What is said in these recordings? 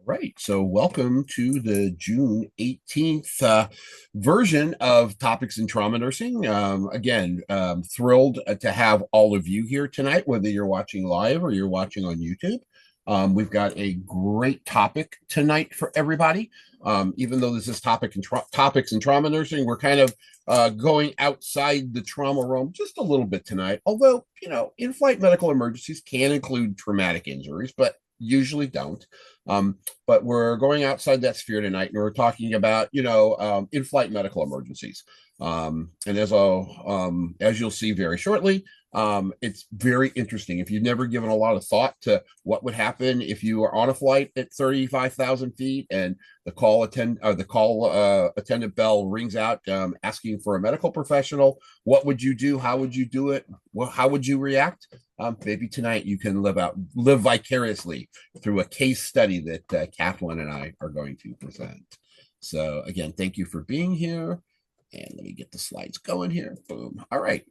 Right. So, welcome to the June 18th version of Topics in Trauma Nursing. Thrilled to have all of you here tonight, whether you're watching live or you're watching on YouTube. We've got a great topic tonight for everybody. Even though this is Topics in Trauma Nursing, we're kind of going outside the trauma realm just a little bit tonight. Although, in-flight medical emergencies can include traumatic injuries, but usually don't. But we're going outside that sphere tonight, and we're talking about in-flight medical emergencies. And as you'll see very shortly, it's very interesting. If you've never given a lot of thought to what would happen if you were on a flight at 35,000 feet and the call attendant bell rings out asking for a medical professional, what would you do? How would you do it? How would you react? Maybe tonight you can live vicariously through a case study that Cathlyn and I are going to present. So again, thank you for being here. And let me get the slides going here. Boom. All right.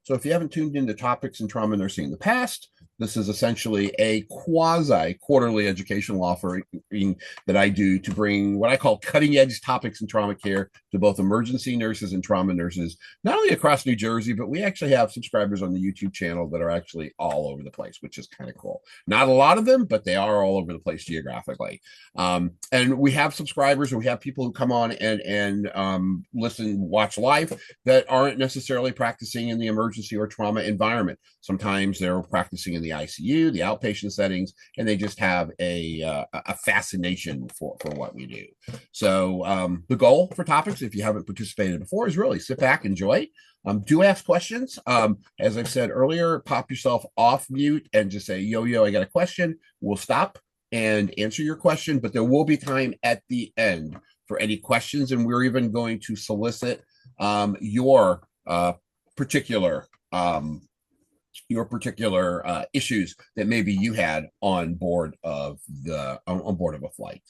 So if you haven't tuned into Topics in Trauma Nursing in the past, this is essentially a quasi-quarterly educational offering that I do to bring what I call cutting-edge topics in trauma care to both emergency nurses and trauma nurses, not only across New Jersey, but we actually have subscribers on the YouTube channel that are actually all over the place, which is kind of cool. Not a lot of them, but they are all over the place geographically. And we have subscribers, and we have people who come on and watch live that aren't necessarily practicing in the emergency or trauma environment. Sometimes they're practicing in the ICU, the outpatient settings, and they just have a fascination for what we do. So the goal for Topics, if you haven't participated before, is really sit back, enjoy. Do ask questions. As I said earlier, pop yourself off mute and just say, yo, I got a question. We'll stop and answer your question, but there will be time at the end for any questions, and we're even going to solicit your particular issues that maybe you had on board of a flight.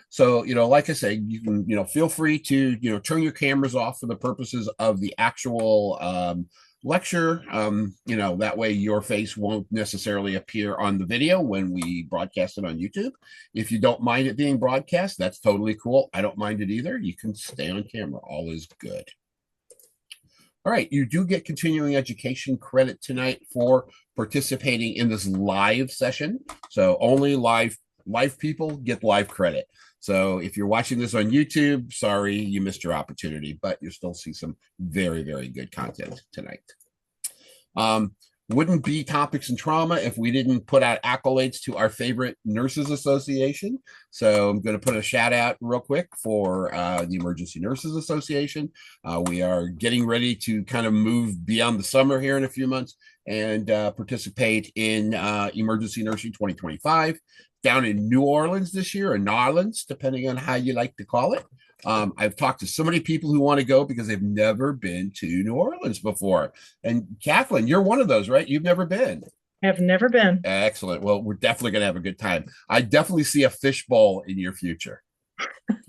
So, like I say, you can, feel free to, turn your cameras off for the purposes of the actual lecture. That way your face won't necessarily appear on the video when we broadcast it on YouTube. If you don't mind it being broadcast, that's totally cool. I don't mind it either. You can stay on camera. All is good. All right, you do get continuing education credit tonight for participating in this live session. So only live people get live credit. So if you're watching this on YouTube, sorry, you missed your opportunity, but you'll still see some very, very good content tonight. Wouldn't be Topics in Trauma if we didn't put out accolades to our favorite nurses association. So I'm going to put a shout out real quick for the Emergency Nurses Association. We are getting ready to kind of move beyond the summer here in a few months and participate in Emergency Nursing 2025 down in New Orleans this year, or New Orleans, depending on how you like to call it. I've talked to so many people who want to go because they've never been to New Orleans before. And Cathlyn, you're one of those, right? You've never been. I have never been. Excellent. Well, we're definitely going to have a good time. I definitely see a fishbowl in your future.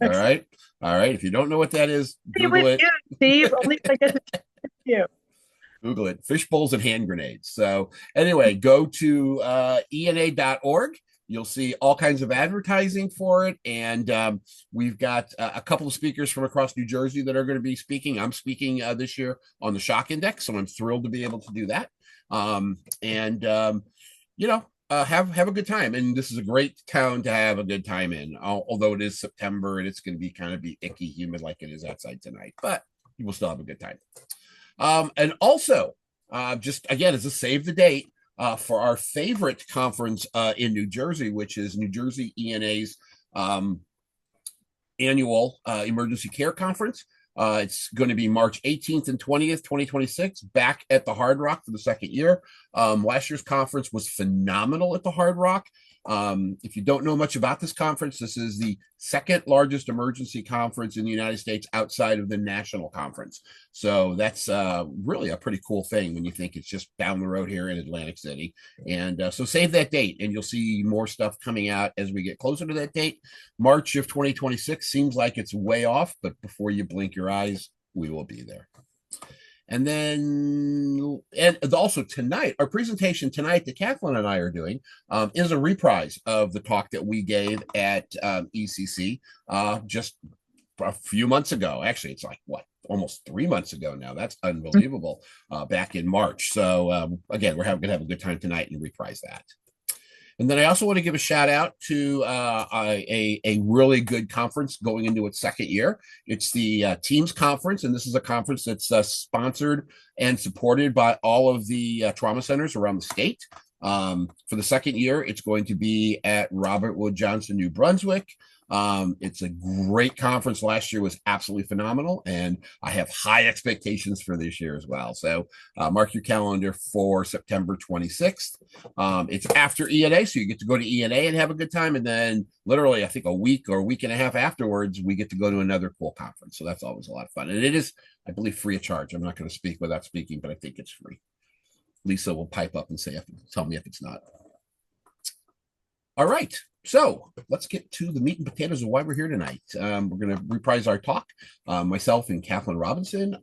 All right. All right. If you don't know what that is, Google it. You, Steve. At least I get to you. Google it. Fish bowls and hand grenades. So anyway, go to ena.org. You'll see all kinds of advertising for it. And we've got a couple of speakers from across New Jersey that are going to be speaking. I'm speaking this year on the shock index, so I'm thrilled to be able to do that. Have a good time. And this is a great town to have a good time in, although it is September and it's going to be kind of icky, humid like it is outside tonight, but you will still have a good time. And also, just again, as a save the date, for our favorite conference in New Jersey, which is New Jersey ENA's annual emergency care conference. It's going to be March 18th and 20th, 2026, back at the Hard Rock for the second year. Last year's conference was phenomenal at the Hard Rock. If you don't know much about this conference, this is the second largest emergency conference in the United States outside of the national conference. So that's really a pretty cool thing when you think it's just down the road here in Atlantic City. And so save that date and you'll see more stuff coming out as we get closer to that date. March of 2026 seems like it's way off, but before you blink your eyes, we will be there. And then, and also tonight, our presentation tonight that Cathlyn and I are doing is a reprise of the talk that we gave at ECC just a few months ago. Actually, it's like what, almost 3 months ago now. That's unbelievable. Back in March. So again, we're going to have a good time tonight and reprise that. And then I also want to give a shout out to a really good conference going into its second year. It's the Teams Conference, and this is a conference that's sponsored and supported by all of the trauma centers around the state. For the second year, it's going to be at Robert Wood Johnson, New Brunswick. It's a great conference. Last year was absolutely phenomenal, and I have high expectations for this year as well. So mark your calendar for September 26th. It's after ENA, so you get to go to ENA and have a good time, and then literally, I think a week or a week and a half afterwards, we get to go to another cool conference. So that's always a lot of fun, and it is, I believe, free of charge. I'm not going to speak without speaking, but I think it's free. Lisa will pipe up and tell me if it's not. All right. So let's get to the meat and potatoes of why we're here tonight. We're going to reprise our talk, myself and Cathlyn Robinson,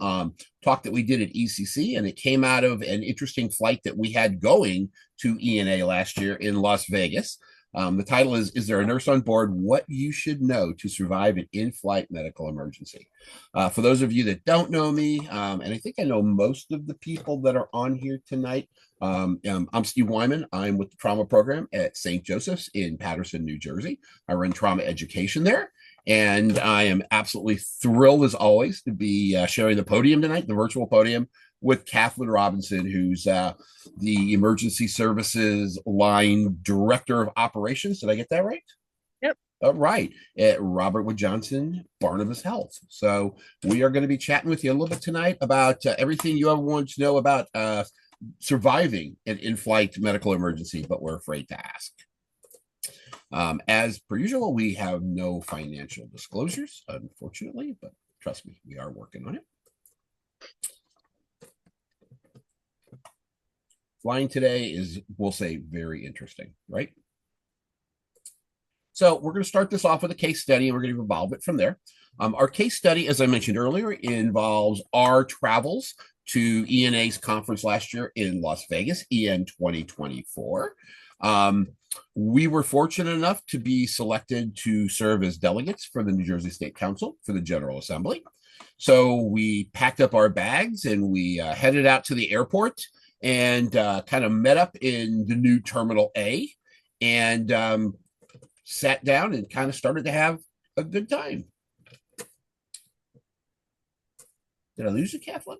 talk that we did at ECC, and it came out of an interesting flight that we had going to ENA last year in Las Vegas. The title is there a nurse on board? What you should know to survive an in-flight medical emergency. For those of you that don't know me, and I think I know most of the people that are on here tonight, I'm Steve Weinman. I'm with the trauma program at St. Joseph's in Paterson, New Jersey. I run trauma education there. And I am absolutely thrilled, as always, to be sharing the podium tonight, the virtual podium, with Cathlyn Robinson, who's the Emergency Services Line Director of Operations. Did I get that right? Yep. All right. At Robert Wood Johnson, Barnabas Health. So we are going to be chatting with you a little bit tonight about everything you ever wanted to know about surviving an in-flight medical emergency, but we're afraid to ask. As per usual, we have no financial disclosures, unfortunately, but trust me, we are working on it. Flying today is, we'll say, very interesting, right? So we're going to start this off with a case study, and we're going to evolve it from there. Our case study, as I mentioned earlier, involves our travels to ENA's conference last year in Las Vegas, EN 2024. We were fortunate enough to be selected to serve as delegates for the New Jersey State Council for the General Assembly. So we packed up our bags and we headed out to the airport and kind of met up in the new Terminal A and sat down and kind of started to have a good time. Did I lose you, Cathlyn?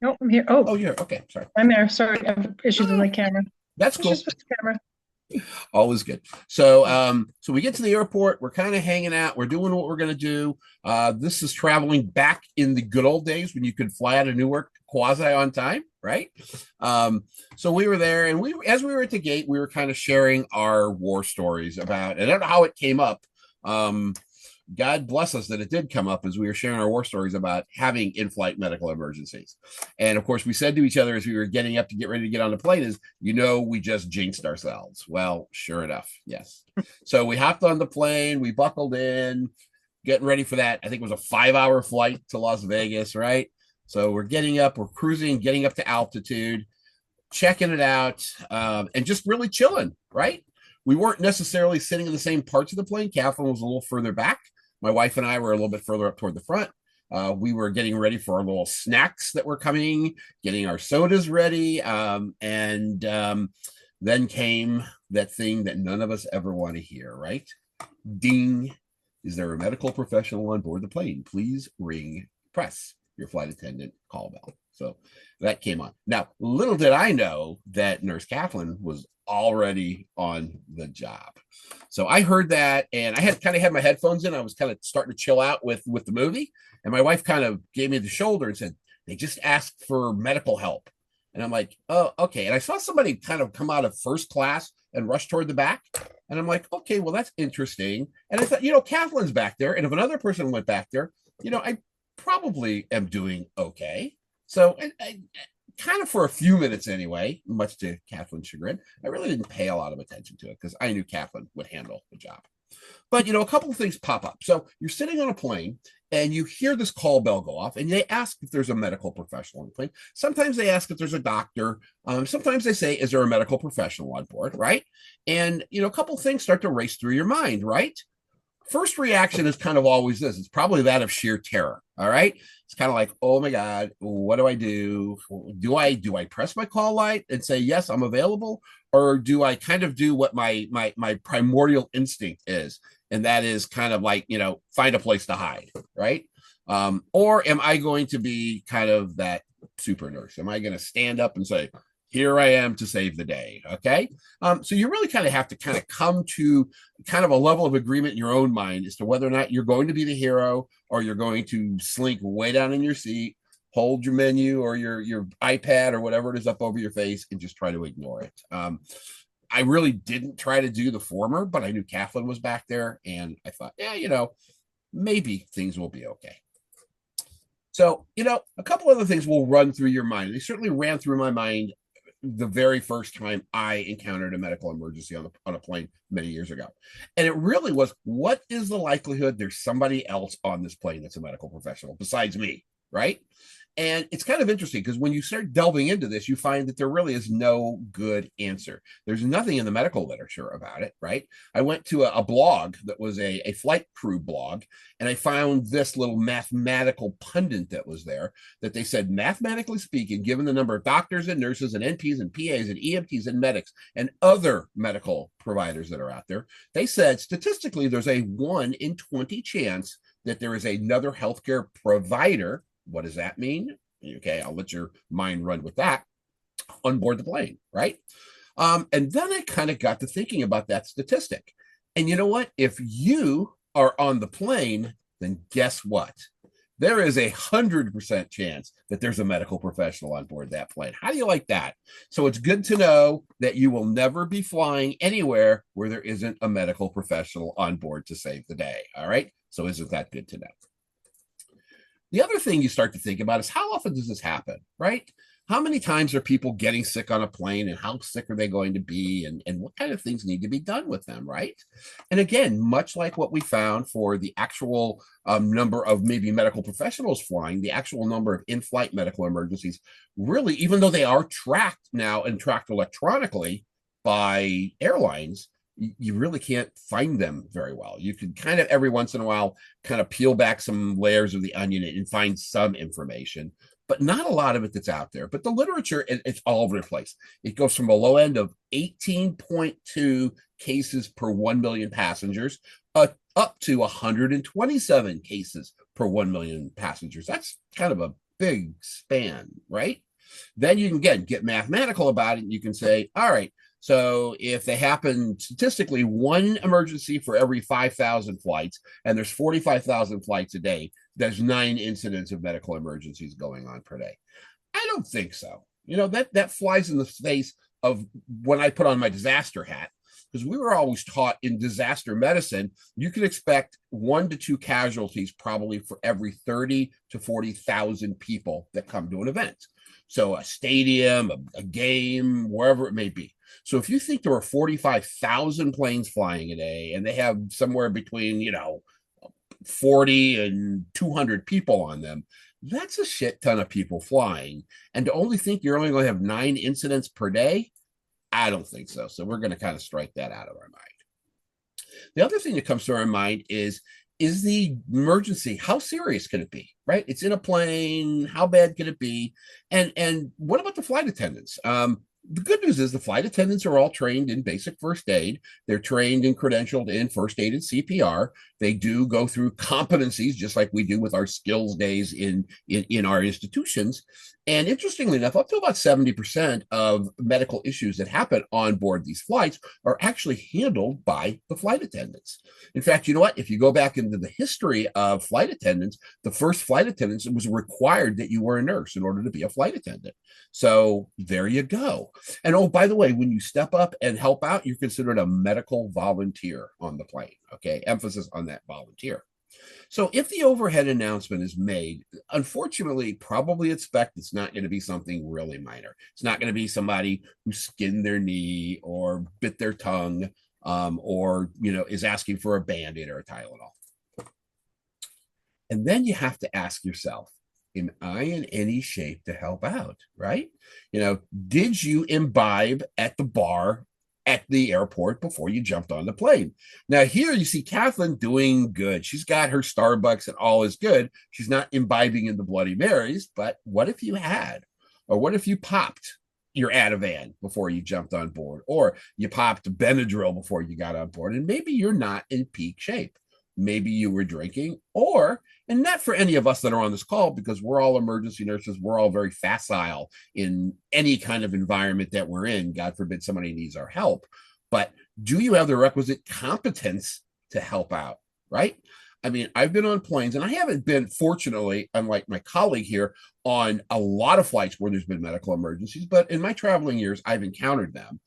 No, I'm here. Oh, you're okay. Sorry. I'm there. Sorry, I have issues with my camera. That's cool. Issues with the camera. All is good. So so we get to the airport, we're kind of hanging out, we're doing what we're going to do. This is traveling back in the good old days when you could fly out of Newark quasi on time, right? So we were there, and as we were at the gate, we were kind of sharing our war stories about, and I don't know how it came up. God bless us that it did come up as we were sharing our war stories about having in-flight medical emergencies. And of course, we said to each other as we were getting up to get ready to get on the plane is, we just jinxed ourselves. Well, sure enough, yes. So we hopped on the plane, we buckled in, getting ready for that. I think it was a 5-hour flight to Las Vegas, right? So we're getting up, we're cruising, getting up to altitude, checking it out, and just really chilling, right? We weren't necessarily sitting in the same parts of the plane. Cathlyn was a little further back. My wife and I were a little bit further up toward the front. We were getting ready for our little snacks that were coming, getting our sodas ready. And then came that thing that none of us ever want to hear, right? Ding. Is there a medical professional on board the plane? Please press your flight attendant call bell. So that came on. Now, little did I know that Nurse Cathlyn was already on the job. So I heard that, and I had my headphones in. I was kind of starting to chill out with the movie, and my wife kind of gave me the shoulder and said, they just asked for medical help. And I'm like, oh, okay. And I saw somebody kind of come out of first class and rush toward the back. And I'm like, okay, well, that's interesting. And I thought, Cathlyn's back there. And if another person went back there, I probably am doing okay. So I kind of for a few minutes anyway, much to Cathlyn's chagrin, I really didn't pay a lot of attention to it because I knew Cathlyn would handle the job. But a couple of things pop up. So you're sitting on a plane and you hear this call bell go off, and they ask if there's a medical professional on the plane. Sometimes they ask if there's a doctor. Sometimes they say, "Is there a medical professional on board?" Right? And a couple of things start to race through your mind. Right? First reaction is kind of always this. It's probably that of sheer terror. All right. It's kind of like, oh my God, what do I do? Do I press my call light and say, yes, I'm available? Or do I kind of do what my primordial instinct is? And that is kind of like, find a place to hide, right? Or am I going to be kind of that super nurse? Am I going to stand up and say, here I am to save the day? Okay. So you really kind of have to kind of come to kind of a level of agreement in your own mind as to whether or not you're going to be the hero or you're going to slink way down in your seat, hold your menu or your iPad or whatever it is up over your face and just try to ignore it. I really didn't try to do the former, but I knew Cathlyn was back there and I thought, yeah, maybe things will be okay. So, a couple other things will run through your mind. They certainly ran through my mind the very first time I encountered a medical emergency on a plane many years ago. And it really was, what is the likelihood there's somebody else on this plane that's a medical professional besides me, right? And it's kind of interesting because when you start delving into this, you find that there really is no good answer. There's nothing in the medical literature about it, right? I went to a blog that was a flight crew blog, and I found this little mathematical pundit that was there that they said, mathematically speaking, given the number of doctors and nurses and NPs and PAs and EMTs and medics and other medical providers that are out there, they said statistically there's a 1 in 20 chance that there is another healthcare provider. What does that mean? Okay, I'll let your mind run with that on board the plane, right? And then I kind of got to thinking about that statistic. And you know what? If you are on the plane, then guess what? There is 100% chance that there's a medical professional on board that plane. How do you like that? So it's good to know that you will never be flying anywhere where there isn't a medical professional on board to save the day. All right. So isn't that good to know? The other thing you start to think about is how often does this happen, right? How many times are people getting sick on a plane and how sick are they going to be and what kind of things need to be done with them, right? And again, much like what we found for the actual number of maybe medical professionals flying, the actual number of in-flight medical emergencies, really, even though they are tracked now and tracked electronically by airlines, you really can't find them very well. You can kind of every once in a while kind of peel back some layers of the onion and find some information, but not a lot of it that's out there. But the literature, it's all over the place. It goes from a low end of 18.2 cases per 1 million passengers up to 127 cases per 1 million passengers. That's kind of a big span, right? Then you can get mathematical about it. And you can say, all right, so if they happen statistically 1 emergency for every 5,000 flights, and there's 45,000 flights a day, there's 9 incidents of medical emergencies going on per day. I don't think so. That flies in the face of when I put on my disaster hat, because we were always taught in disaster medicine, you can expect 1 to 2 casualties probably for every 30 to 40,000 people that come to an event. So a stadium, a game, wherever it may be. So if you think there are 45,000 planes flying a day and they have somewhere between, 40 and 200 people on them, that's a shit ton of people flying. And to only think you're only going to have 9 incidents per day, I don't think so. So we're going to kind of strike that out of our mind. The other thing that comes to our mind is the emergency, how serious could it be, right? It's in a plane, how bad could it be? And what about the flight attendants? The good news is the flight attendants are all trained in basic first aid. They're trained and credentialed in first aid and CPR. They do go through competencies just like we do with our skills days in our institutions. And interestingly enough, up to about 70% of medical issues that happen on board these flights are actually handled by the flight attendants. In fact, you know what? If you go back into the history of flight attendants, the first flight attendants, it was required that you were a nurse in order to be a flight attendant. So there you go. And oh, by the way, when you step up and help out, you're considered a medical volunteer on the plane. Okay, emphasis on that volunteer. So if the overhead announcement is made, unfortunately, probably expect it's not going to be something really minor. It's not going to be somebody who skinned their knee or bit their tongue. or is asking for a Band-Aid or a Tylenol. And then you have to ask yourself, am I in any shape to help out? Right? Did you imbibe at the bar at the airport before you jumped on the plane? Now, here you see Cathlyn doing good. She's got her Starbucks and all is good. She's not imbibing in the Bloody Marys, but what if you had? Or what if you popped your Ativan before you jumped on board? Or you popped Benadryl before you got on board? And maybe you're not in peak shape. Maybe you were drinking, and not for any of us that are on this call, because we're all emergency nurses. We're all very facile in any kind of environment that we're in. God forbid somebody needs our help. But do you have the requisite competence to help out, right? I mean, I've been on planes, and I haven't been, fortunately, unlike my colleague here, on a lot of flights where there's been medical emergencies. But in my traveling years, I've encountered them.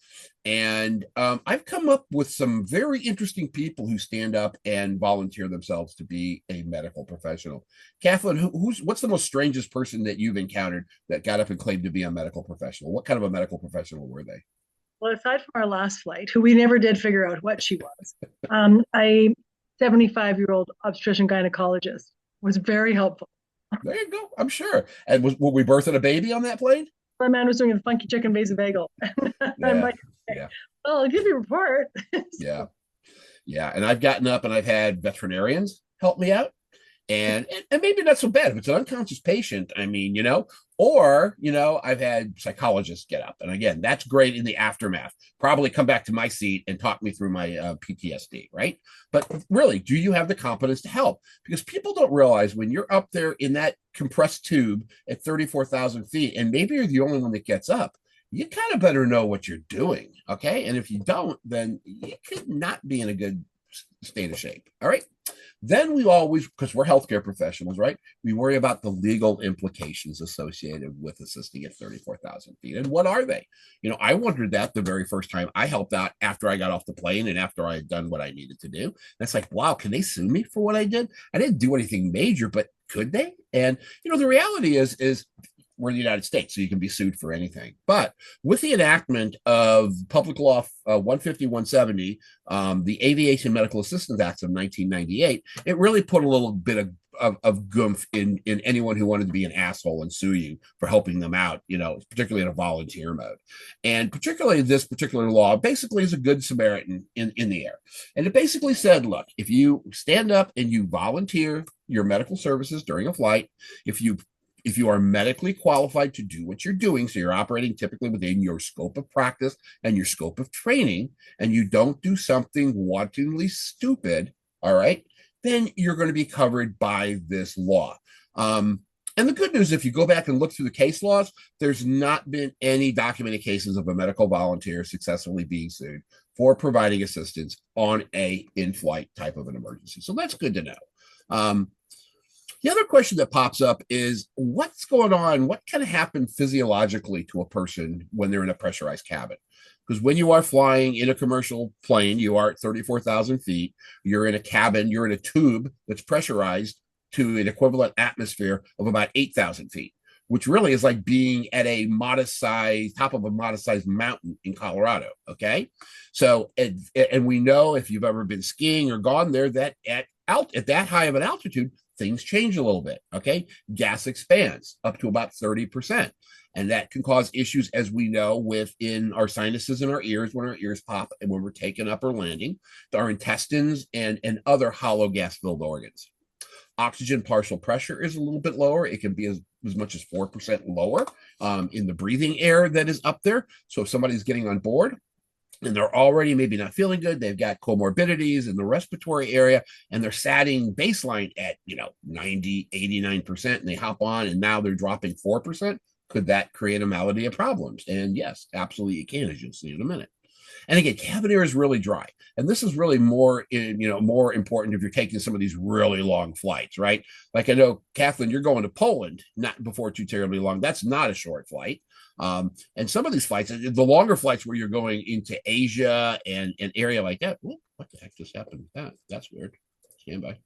And I've come up with some very interesting people who stand up and volunteer themselves to be a medical professional. Cathlyn, what's the most strangest person that you've encountered that got up and claimed to be a medical professional? What kind of a medical professional were they? Well, aside from our last flight, who we never did figure out what she was, a 75-year-old obstetrician gynecologist was very helpful. There you go. I'm sure. And were we birthing a baby on that plane? My man was doing a funky chicken vasovagal. I'm like, Yeah. well, I'll give you a report. Yeah. Yeah. And I've gotten up and I've had veterinarians help me out. And maybe not so bad if it's an unconscious patient. I mean, or I've had psychologists get up, and again, that's great in the aftermath. Probably come back to my seat and talk me through my PTSD, right? But really, do you have the competence to help? Because people don't realize when you're up there in that compressed tube at 34,000 feet, and maybe you're the only one that gets up, you kind of better know what you're doing, okay? And if you don't, then you could not be in a good state of shape. All right. Then we always, because we're healthcare professionals, right? We worry about the legal implications associated with assisting at 34,000 feet. And what are they? I wondered that the very first time I helped out after I got off the plane and after I had done what I needed to do. And it's like, wow, can they sue me for what I did? I didn't do anything major, but could they? And, the reality is we're in the United States, so you can be sued for anything. But with the enactment of Public Law 150, 170, the Aviation Medical Assistance Act of 1998, it really put a little bit of goomph in anyone who wanted to be an asshole and sue you for helping them out, particularly in a volunteer mode. And particularly this particular law basically is a good Samaritan in the air. And it basically said, look, if you stand up and you volunteer your medical services during a flight, if you are medically qualified to do what you're doing, so you're operating typically within your scope of practice and your scope of training, and you don't do something wantonly stupid, all right, then you're going to be covered by this law. And the good news, if you go back and look through the case laws, there's not been any documented cases of a medical volunteer successfully being sued for providing assistance on a in-flight type of an emergency. So that's good to know. The other question that pops up is what's going on? What can happen physiologically to a person when they're in a pressurized cabin? Because when you are flying in a commercial plane, you are at 34,000 feet. You're in a cabin, you're in a tube that's pressurized to an equivalent atmosphere of about 8,000 feet, which really is like being at a modest size, top of a modest sized mountain in Colorado. Okay. So, and we know if you've ever been skiing or gone there, that at that high of an altitude, things change a little bit, okay? Gas expands up to about 30%. And that can cause issues, as we know, within our sinuses and our ears when our ears pop and when we're taking up or landing, to our intestines and other hollow gas-filled organs. Oxygen partial pressure is a little bit lower. It can be as much as 4% lower in the breathing air that is up there. So if somebody's getting on board, and they're already maybe not feeling good, they've got comorbidities in the respiratory area, and they're satting baseline at 90, 89%, and they hop on and now they're dropping 4%. Could that create a malady of problems? And yes, absolutely it can, as you'll see in a minute. And again, cabin air is really dry. And this is really more important if you're taking some of these really long flights, right? Like I know, Cathlyn, you're going to Poland, not before too terribly long. That's not a short flight. And some of these flights, the longer flights where you're going into Asia and an area like that, what the heck just happened with that? That's weird. Stand by.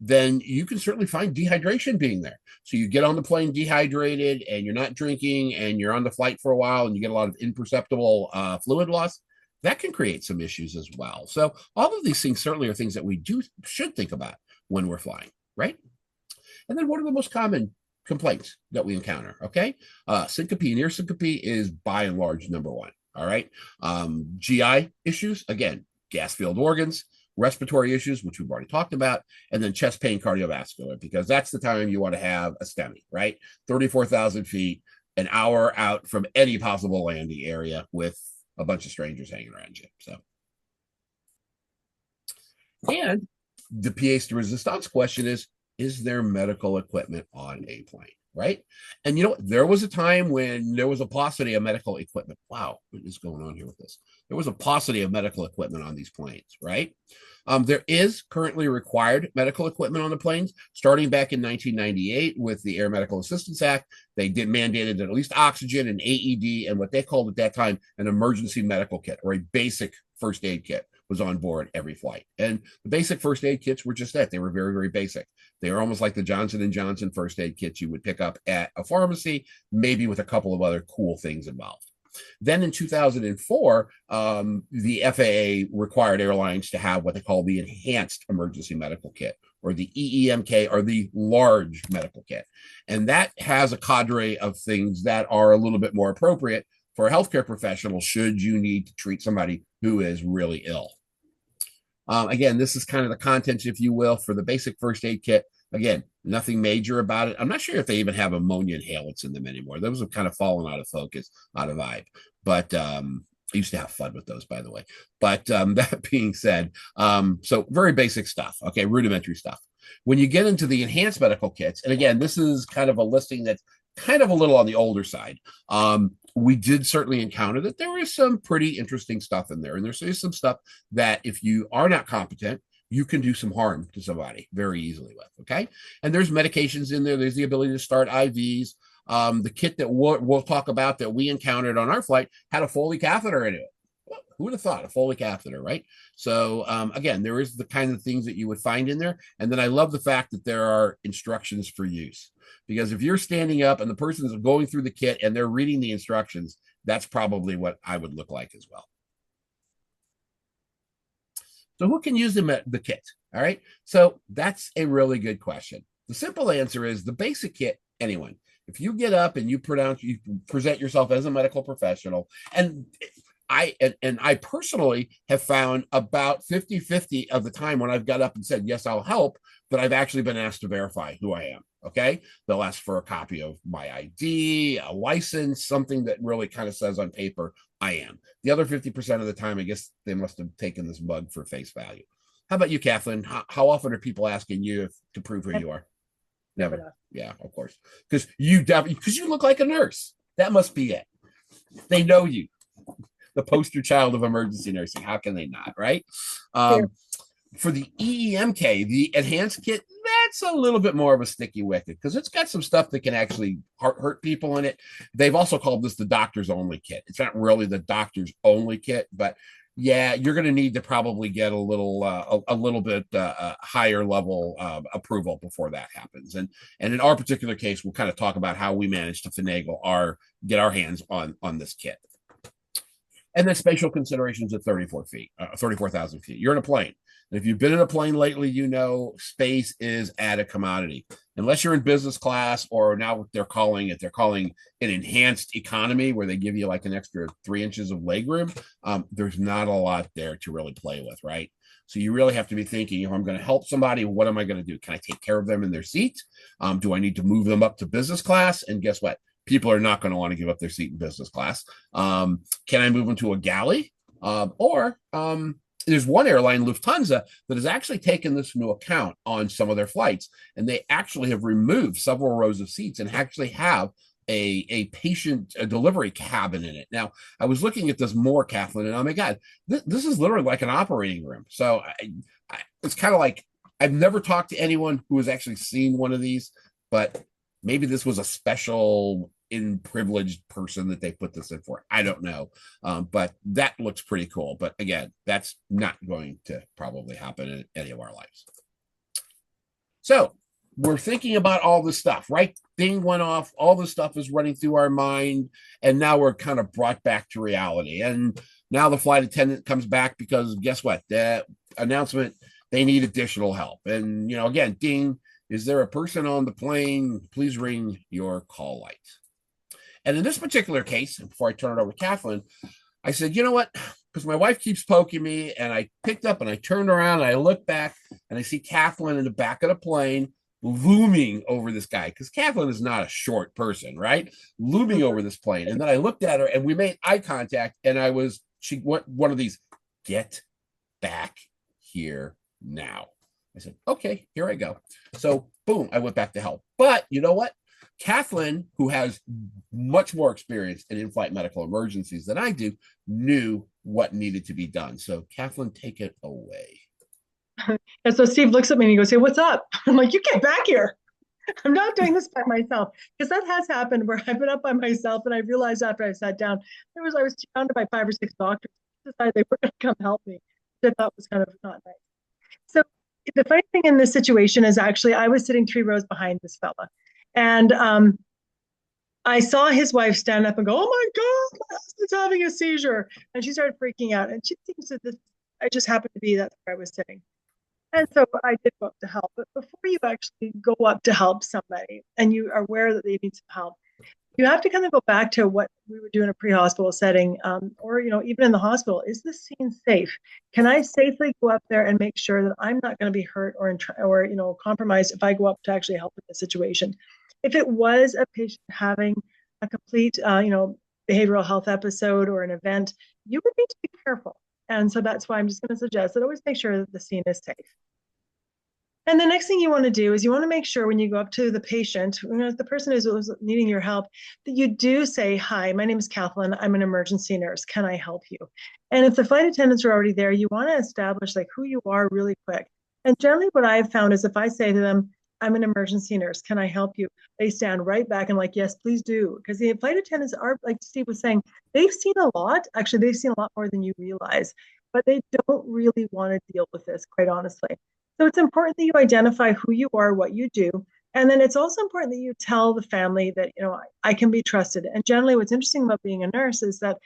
Then you can certainly find dehydration being there. So you get on the plane dehydrated and you're not drinking and you're on the flight for a while and you get a lot of imperceptible fluid loss. that can create some issues as well. So all of these things certainly are things that we should think about when we're flying, right? And then what are the most common complaints that we encounter? Okay. Syncope and ear syncope is by and large number one. All right. GI issues, again, gas filled organs, respiratory issues, which we've already talked about, and then chest pain, cardiovascular, because that's the time you want to have a STEMI, right? 34,000 feet, an hour out from any possible landing area with a bunch of strangers hanging around you. So, and the pièce de resistance question is there medical equipment on a plane, right? And you know, there was a time when there was a paucity of medical equipment. Wow, what is going on here with this? There was a paucity of medical equipment on these planes, right? There is currently required medical equipment on the planes. Starting back in 1998 with the Air Medical Assistance Act, they did mandated at least oxygen and AED and what they called at that time an emergency medical kit or a basic first aid kit was on board every flight. And the basic first aid kits were just that. They were very, very basic. They were almost like the Johnson & Johnson first aid kits you would pick up at a pharmacy, maybe with a couple of other cool things involved. Then in 2004, the FAA required airlines to have what they call the Enhanced Emergency Medical Kit, or the EEMK, or the Large Medical Kit. And that has a cadre of things that are a little bit more appropriate for a healthcare professional should you need to treat somebody who is really ill. Again, this is kind of the contents, if you will, for the basic first aid kit. Again, nothing major about it. I'm not sure if they even have ammonia inhalants in them anymore. Those have kind of fallen out of focus, out of vibe. But I used to have fun with those, by the way. But that being said, so very basic stuff. Okay, rudimentary stuff. When you get into the enhanced medical kits, and again, this is kind of a listing that's kind of a little on the older side. We did certainly encounter that there is some pretty interesting stuff in there. And there's some stuff that if you are not competent, you can do some harm to somebody very easily with, okay? And there's medications in there. There's the ability to start IVs. The kit that we'll talk about that we encountered on our flight had a Foley catheter in it. Who would have thought a Foley catheter, right? So again, there is the kind of things that you would find in there. And then I love the fact that there are instructions for use. Because if you're standing up and the person is going through the kit and they're reading the instructions, that's probably what I would look like as well. So who can use the kit? All right. So that's a really good question. The simple answer is the basic kit, anyone. If you get up and you present yourself as a medical professional, and I personally have found about 50-50 of the time when I've got up and said, yes, I'll help, that I've actually been asked to verify who I am. Okay. They'll ask for a copy of my ID, a license, something that really kind of says on paper, I am. The other 50% of the time, I guess they must have taken this mug for face value. How about you, Cathlyn? How often are people asking you to prove who you are? Never. Yeah, of course. Because you look like a nurse. That must be it. They know you. The poster child of emergency nursing. How can they not, right? For the EEMK, the enhanced kit, that's a little bit more of a sticky wicket because it's got some stuff that can actually hurt people in it. They've also called this the doctor's only kit. It's not really the doctor's only kit, but yeah, you're going to need to probably get a little bit higher level approval before that happens. And in our particular case, we'll kind of talk about how we managed to get our hands on this kit. And then spatial considerations at 34,000 feet. You're in a plane. And if you've been in a plane lately, you know space is at a commodity. Unless you're in business class, or now what they're calling an enhanced economy, where they give you like an extra 3 inches of legroom. There's not a lot there to really play with, right? So you really have to be thinking, if I'm going to help somebody, what am I going to do? Can I take care of them in their seat? Do I need to move them up to business class? And guess what? People are not going to want to give up their seat in business class. Can I move them to a galley? There's one airline, Lufthansa, that has actually taken this into account on some of their flights. And they actually have removed several rows of seats and actually have a patient delivery cabin in it. Now, I was looking at this more, Cathlyn, and oh my God, this is literally like an operating room. So it's kind of like, I've never talked to anyone who has actually seen one of these, but maybe this was a special privileged person that they put this in for. I don't know. But that looks pretty cool. But again, that's not going to probably happen in any of our lives. So we're thinking about all this stuff, right? Thing went off. All this stuff is running through our mind. And now we're kind of brought back to reality. And Now the flight attendant comes back because guess what? That announcement, they need additional help. And, again, ding, is there a person on the plane? Please ring your call light. And in this particular case, before I turn it over to Cathlyn, I said, you know what? Because my wife keeps poking me, and I picked up and I turned around and I look back and I see Cathlyn in the back of the plane looming over this guy. Because Cathlyn is not a short person, right? Looming over this plane. And then I looked at her and we made eye contact, and she went one of these, get back here now. I said, okay, here I go. So boom, I went back to help. But you know what? Cathlyn, who has much more experience in in-flight medical emergencies than I do, knew what needed to be done. So Cathlyn, take it away. And so Steve looks at me and he goes, hey, what's up? I'm like, you get back here. I'm not doing this by myself. Because that has happened where I've been up by myself and I realized after I sat down, I was surrounded by 5 or 6 doctors who decided they were going to come help me, which I thought was kind of not nice. So the funny thing in this situation is actually I was sitting 3 rows behind this fella. And I saw his wife stand up and go, oh my God, my husband's having a seizure. And she started freaking out. And she thinks that I just happened to be, that's where I was sitting. And so I did go up to help. But before you actually go up to help somebody and you are aware that they need some help, you have to kind of go back to what we would do in a pre-hospital setting, or even in the hospital. Is this scene safe? Can I safely go up there and make sure that I'm not going to be hurt or compromised if I go up to actually help in the situation? If it was a patient having a complete, behavioral health episode or an event, you would need to be careful. And so that's why I'm just going to suggest that always make sure that the scene is safe. And the next thing you want to do is you want to make sure when you go up to the patient, the person who's needing your help, that you do say, hi, my name is Cathlyn. I'm an emergency nurse. Can I help you? And if the flight attendants are already there, you want to establish who you are really quick. And generally what I've found is if I say to them, I'm an emergency nurse, can I help you? They stand right back and yes, please do. Because the flight attendants are, like Steve was saying, they've seen a lot. Actually, they've seen a lot more than you realize, but they don't really want to deal with this, quite honestly. So it's important that you identify who you are, what you do. And then it's also important that you tell the family that, I can be trusted. And generally what's interesting about being a nurse is that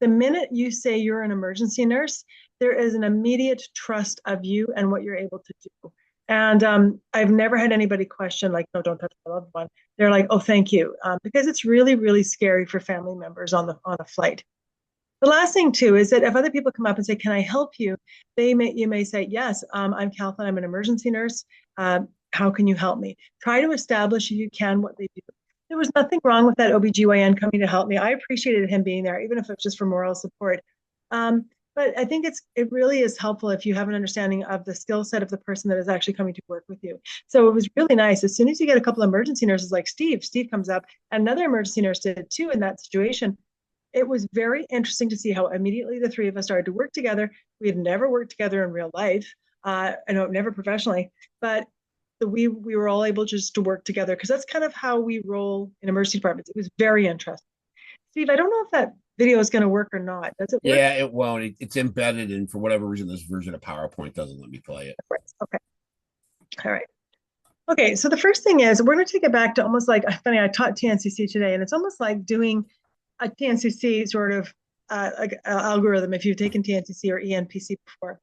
the minute you say you're an emergency nurse, there is an immediate trust of you and what you're able to do. And I've never had anybody question no, don't touch my loved one. They're like, oh, thank you. Because it's really, really scary for family members on a flight. The last thing too is that if other people come up and say, can I help you? You may say, yes, I'm Cathlyn, I'm an emergency nurse. How can you help me? Try to establish if you can what they do. There was nothing wrong with that OBGYN coming to help me. I appreciated him being there, even if it's just for moral support. But I think it really is helpful if you have an understanding of the skill set of the person that is actually coming to work with you. So it was really nice. As soon as you get a couple of emergency nurses like Steve comes up, another emergency nurse did too in that situation. It was very interesting to see how immediately the 3 of us started to work together. We had never worked together in real life. I know, never professionally, but we were all able just to work together because that's kind of how we roll in emergency departments. It was very interesting. Steve, I don't know if that video is going to work or not. Does it work? Yeah, it won't. It's embedded, and for whatever reason, this version of PowerPoint doesn't let me play it. Okay. All right. Okay, so the first thing is we're going to take it back to almost I taught TNCC today, and it's almost like doing a TNCC sort of algorithm if you've taken TNCC or ENPC before.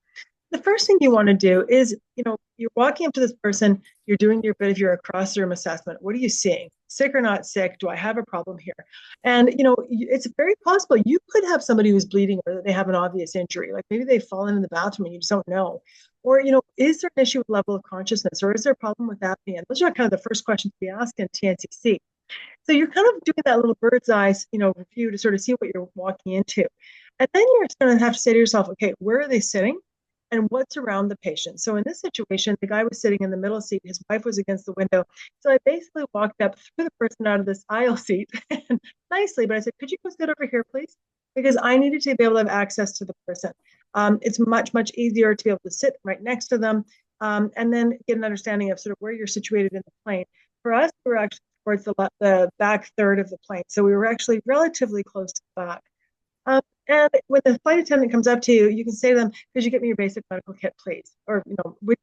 The first thing you want to do is, you're walking up to this person, you're doing your bit of your across-the-room assessment. What are you seeing? Sick or not sick? Do I have a problem here? And, it's very possible you could have somebody who's bleeding or that they have an obvious injury. Maybe they've fallen in the bathroom and you just don't know. Or, is there an issue with level of consciousness or is there a problem with apnea? And those are kind of the first questions we ask in TNCC. So you're kind of doing that little bird's eye, review to sort of see what you're walking into. And then you're going to have to say to yourself, okay, where are they sitting? And what's around the patient. So in this situation, the guy was sitting in the middle seat. His wife was against the window. So I basically walked up, threw the person out of this aisle seat nicely, but I said, could you go sit over here, please? Because I needed to be able to have access to the person. It's much, much easier to be able to sit right next to them and then get an understanding of sort of where you're situated in the plane. For us, we were actually towards the back third of the plane. So we were actually relatively close to the back. And when the flight attendant comes up to you, you can say to them, could you get me your basic medical kit, please? Or,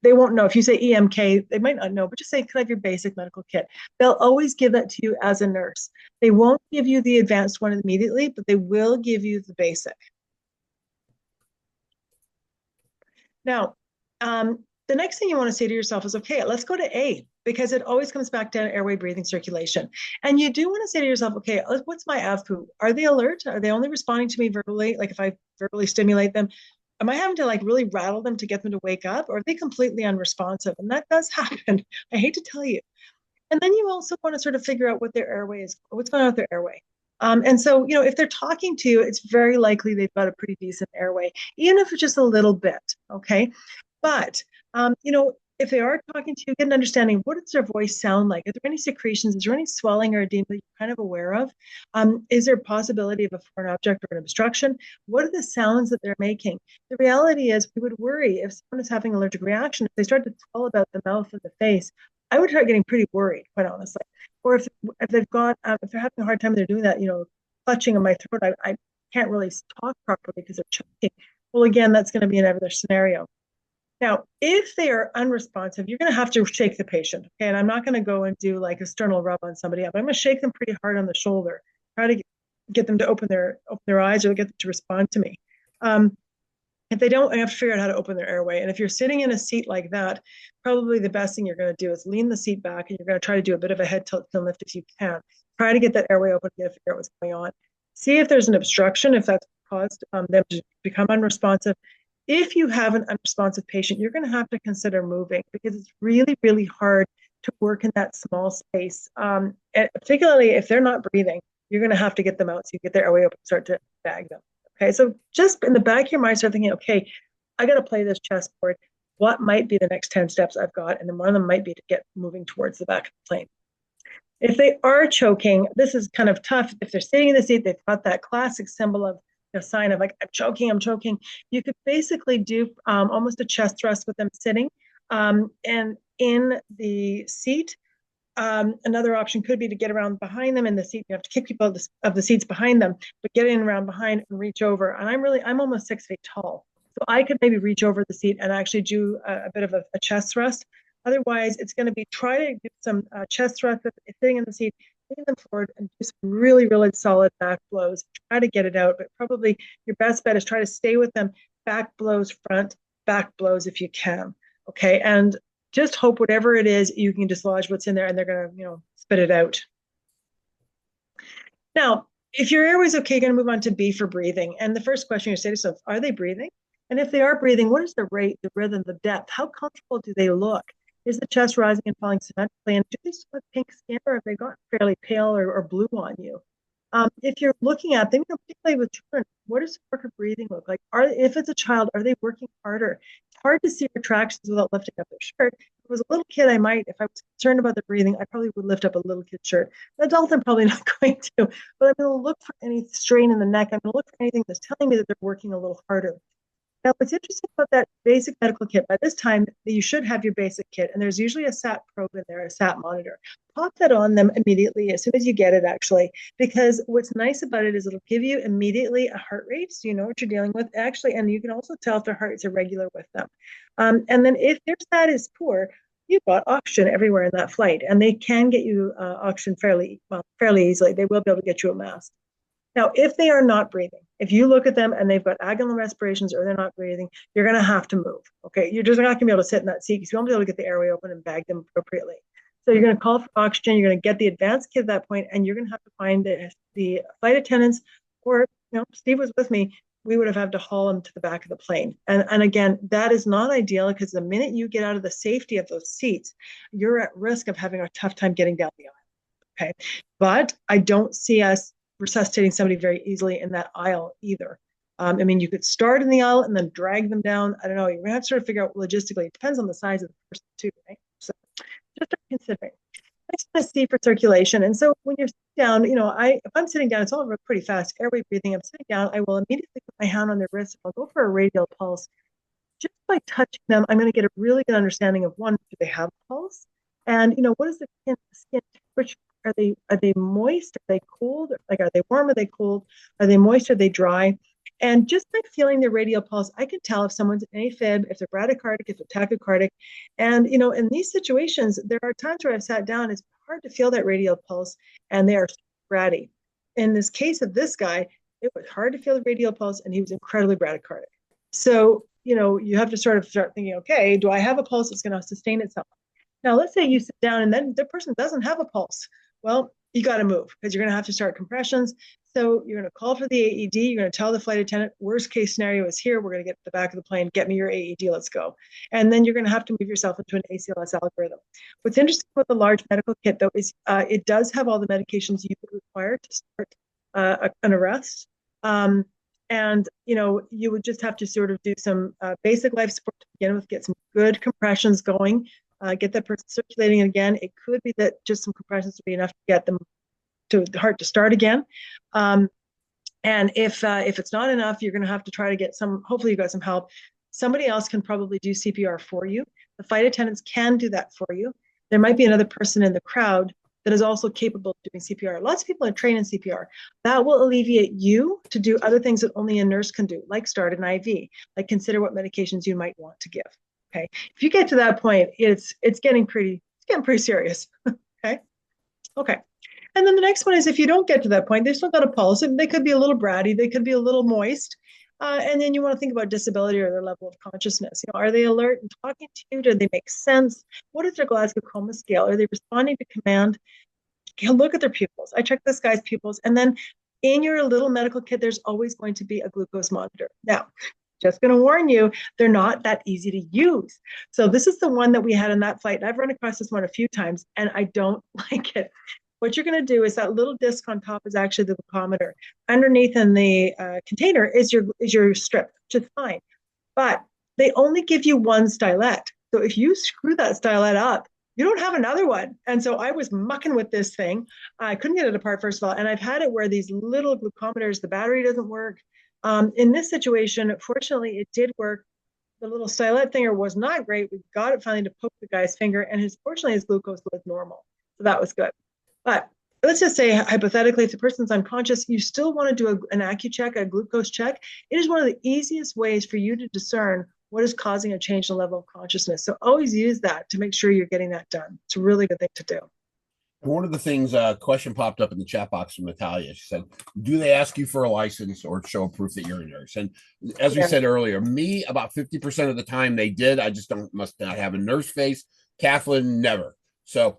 they won't know. If you say EMK, they might not know, but just say, could I have your basic medical kit? They'll always give that to you as a nurse. They won't give you the advanced one immediately, but they will give you the basic. Now, the next thing you want to say to yourself is, okay, let's go to A, because it always comes back to airway, breathing, circulation. And you do want to say to yourself, okay, what's my AVPU? Are they alert? Are they only responding to me verbally? Like if I verbally stimulate them, am I having to like really rattle them to get them to wake up, or are they completely unresponsive? And that does happen. I hate to tell you. And then you also want to sort of figure out what their airway is, what's going on with their airway. And so, if they're talking to you, it's very likely they've got a pretty decent airway, even if it's just a little bit. Okay. But, if they are talking to you, get an understanding, what does their voice sound like? Are there any secretions? Is there any swelling or edema that you're kind of aware of? Is there a possibility of a foreign object or an obstruction? What are the sounds that they're making? The reality is we would worry if someone is having an allergic reaction, if they start to swell about the mouth and the face, I would start getting pretty worried, quite honestly. Or if they've got if they're having a hard time, they're doing that, clutching in my throat. I can't really talk properly because they're choking. Well, again, that's going to be another scenario. Now, if they are unresponsive, you're going to have to shake the patient. Okay, and I'm not going to go and do like a sternal rub on somebody else. I'm going to shake them pretty hard on the shoulder, try to get them to open their eyes or get them to respond to me. If they don't, I have to figure out how to open their airway. And if you're sitting in a seat like that, probably the best thing you're going to do is lean the seat back, and you're going to try to do a bit of a head tilt and lift if you can. Try to get that airway open to figure out what's going on. See if there's an obstruction, if that's caused them to become unresponsive. If you have an unresponsive patient, you're going to have to consider moving, because it's really, really hard to work in that small space. And particularly if they're not breathing, you're going to have to get them out so you get their airway open, start to bag them. Okay, so just in the back of your mind, start thinking, okay, I got to play this chessboard. What might be the next 10 steps I've got? And then one of them might be to get moving towards the back of the plane. If they are choking, this is kind of tough. If they're sitting in the seat, they've got that classic symbol of sign of like, I'm choking. You could basically do almost a chest thrust with them sitting. And in the seat, another option could be to get around behind them in the seat. You have to kick people of the seats behind them, but get in around behind and reach over. And I'm almost 6 feet tall. So I could maybe reach over the seat and actually do a bit of a chest thrust. Otherwise, it's going to be try to do some chest thrust sitting in the seat, bring them forward and do some really, really solid back blows. Try to get it out, but probably your best bet is try to stay with them. Back blows, front, back blows if you can. Okay. And just hope whatever it is, you can dislodge what's in there and they're going to, spit it out. Now, if your airway's okay, you're going to move on to B for breathing. And the first question you say to yourself, are they breathing? And if they are breathing, what is the rate, the rhythm, the depth? How comfortable do they look? Is the chest rising and falling symmetrically? And do they still have pink skin, or have they gotten fairly pale or blue on you? If you're looking at them, particularly with children, what does work of breathing look like? If it's a child, are they working harder? It's hard to see retractions without lifting up their shirt. If it was a little kid, if I was concerned about the breathing, I probably would lift up a little kid's shirt. An adult, I'm probably not going to, but I'm going to look for any strain in the neck. I'm going to look for anything that's telling me that they're working a little harder. Now, what's interesting about that basic medical kit, by this time, you should have your basic kit, and there's usually a SAT probe in there, a SAT monitor. Pop that on them immediately, as soon as you get it, actually, because what's nice about it is it'll give you immediately a heart rate, so you know what you're dealing with, actually, and you can also tell if their heart rate's irregular with them. And then if their SAT is poor, you've got oxygen everywhere in that flight, and they can get you oxygen fairly easily. They will be able to get you a mask. Now, if they are not breathing, if you look at them and they've got agonal respirations or they're not breathing, you're going to have to move. Okay, you're just not going to be able to sit in that seat because you won't be able to get the airway open and bag them appropriately. So you're going to call for oxygen. You're going to get the advanced kit at that point, and you're going to have to find the flight attendants, or Steve was with me. We would have had to haul him to the back of the plane. And again, that is not ideal, because the minute you get out of the safety of those seats, you're at risk of having a tough time getting down the aisle. Okay, but I don't see us resuscitating somebody very easily in that aisle either. You could start in the aisle and then drag them down. I don't know. You're going to have to sort of figure out logistically. It depends on the size of the person too, right? So just considering. Next one is C for circulation. And so when you're sitting down, if I'm sitting down, it's all pretty fast. Airway breathing. I'm sitting down. I will immediately put my hand on their wrist. I'll go for a radial pulse. Just by touching them, I'm going to get a really good understanding of, one, do they have a pulse? And, what is the skin temperature? Are they moist? Are they cold? Like, are they warm? Are they cold? Are they moist? Are they dry? And just by feeling their radial pulse, I can tell if someone's in AFib, if they're bradycardic, if they're tachycardic. And, in these situations, there are times where I've sat down, it's hard to feel that radial pulse, and they are brady. In this case of this guy, it was hard to feel the radial pulse, and he was incredibly bradycardic. So, you have to sort of start thinking, okay, do I have a pulse that's going to sustain itself? Now, let's say you sit down and then the person doesn't have a pulse. Well, you got to move because you're going to have to start compressions. So you're going to call for the AED. You're going to tell the flight attendant, worst case scenario is here. We're going to get to the back of the plane. Get me your AED. Let's go. And then you're going to have to move yourself into an ACLS algorithm. What's interesting about the large medical kit, though, is it does have all the medications you would require to start an arrest. And you would just have to sort of do some basic life support to begin with, get some good compressions going, get that person circulating again. It could be that just some compressions would be enough to get them to the heart to start again. And if it's not enough, you're going to have to try to get some. Hopefully, you got some help. Somebody else can probably do CPR for you. The flight attendants can do that for you. There might be another person in the crowd that is also capable of doing CPR. Lots of people are trained in CPR. That will alleviate you to do other things that only a nurse can do, like start an IV, like consider what medications you might want to give. Okay. If you get to that point, it's getting pretty serious. Okay. Okay. And then the next one is if you don't get to that point, they've still got a pulse. They could be a little bratty. They could be a little moist. And then you want to think about disability or their level of consciousness. Are they alert and talking to you? Do they make sense? What is their Glasgow Coma scale? Are they responding to command? Look at their pupils. I check this guy's pupils. And then in your little medical kit, there's always going to be a glucose monitor. Now, just going to warn you, they're not that easy to use. So this is the one that we had in that flight. And I've run across this one a few times, and I don't like it. What you're going to do is that little disc on top is actually the glucometer. Underneath in the container is your strip, which is fine. But they only give you one stylet. So if you screw that stylet up, you don't have another one. And so I was mucking with this thing. I couldn't get it apart, first of all. And I've had it where these little glucometers, the battery doesn't work. In this situation, fortunately, it did work. The little stylet thinger was not great. We got it finally to poke the guy's finger, and fortunately his glucose was normal. So that was good. But let's just say, hypothetically, if the person's unconscious, you still want to do an AccuCheck, a glucose check. It is one of the easiest ways for you to discern what is causing a change in the level of consciousness. So always use that to make sure you're getting that done. It's a really good thing to do. And one of the things, a question popped up in the chat box from Natalia. She said, do they ask you for a license or show proof that you're a nurse? And as we said earlier, me, about 50% of the time they did. I just must not have a nurse face. Cathlyn, never. So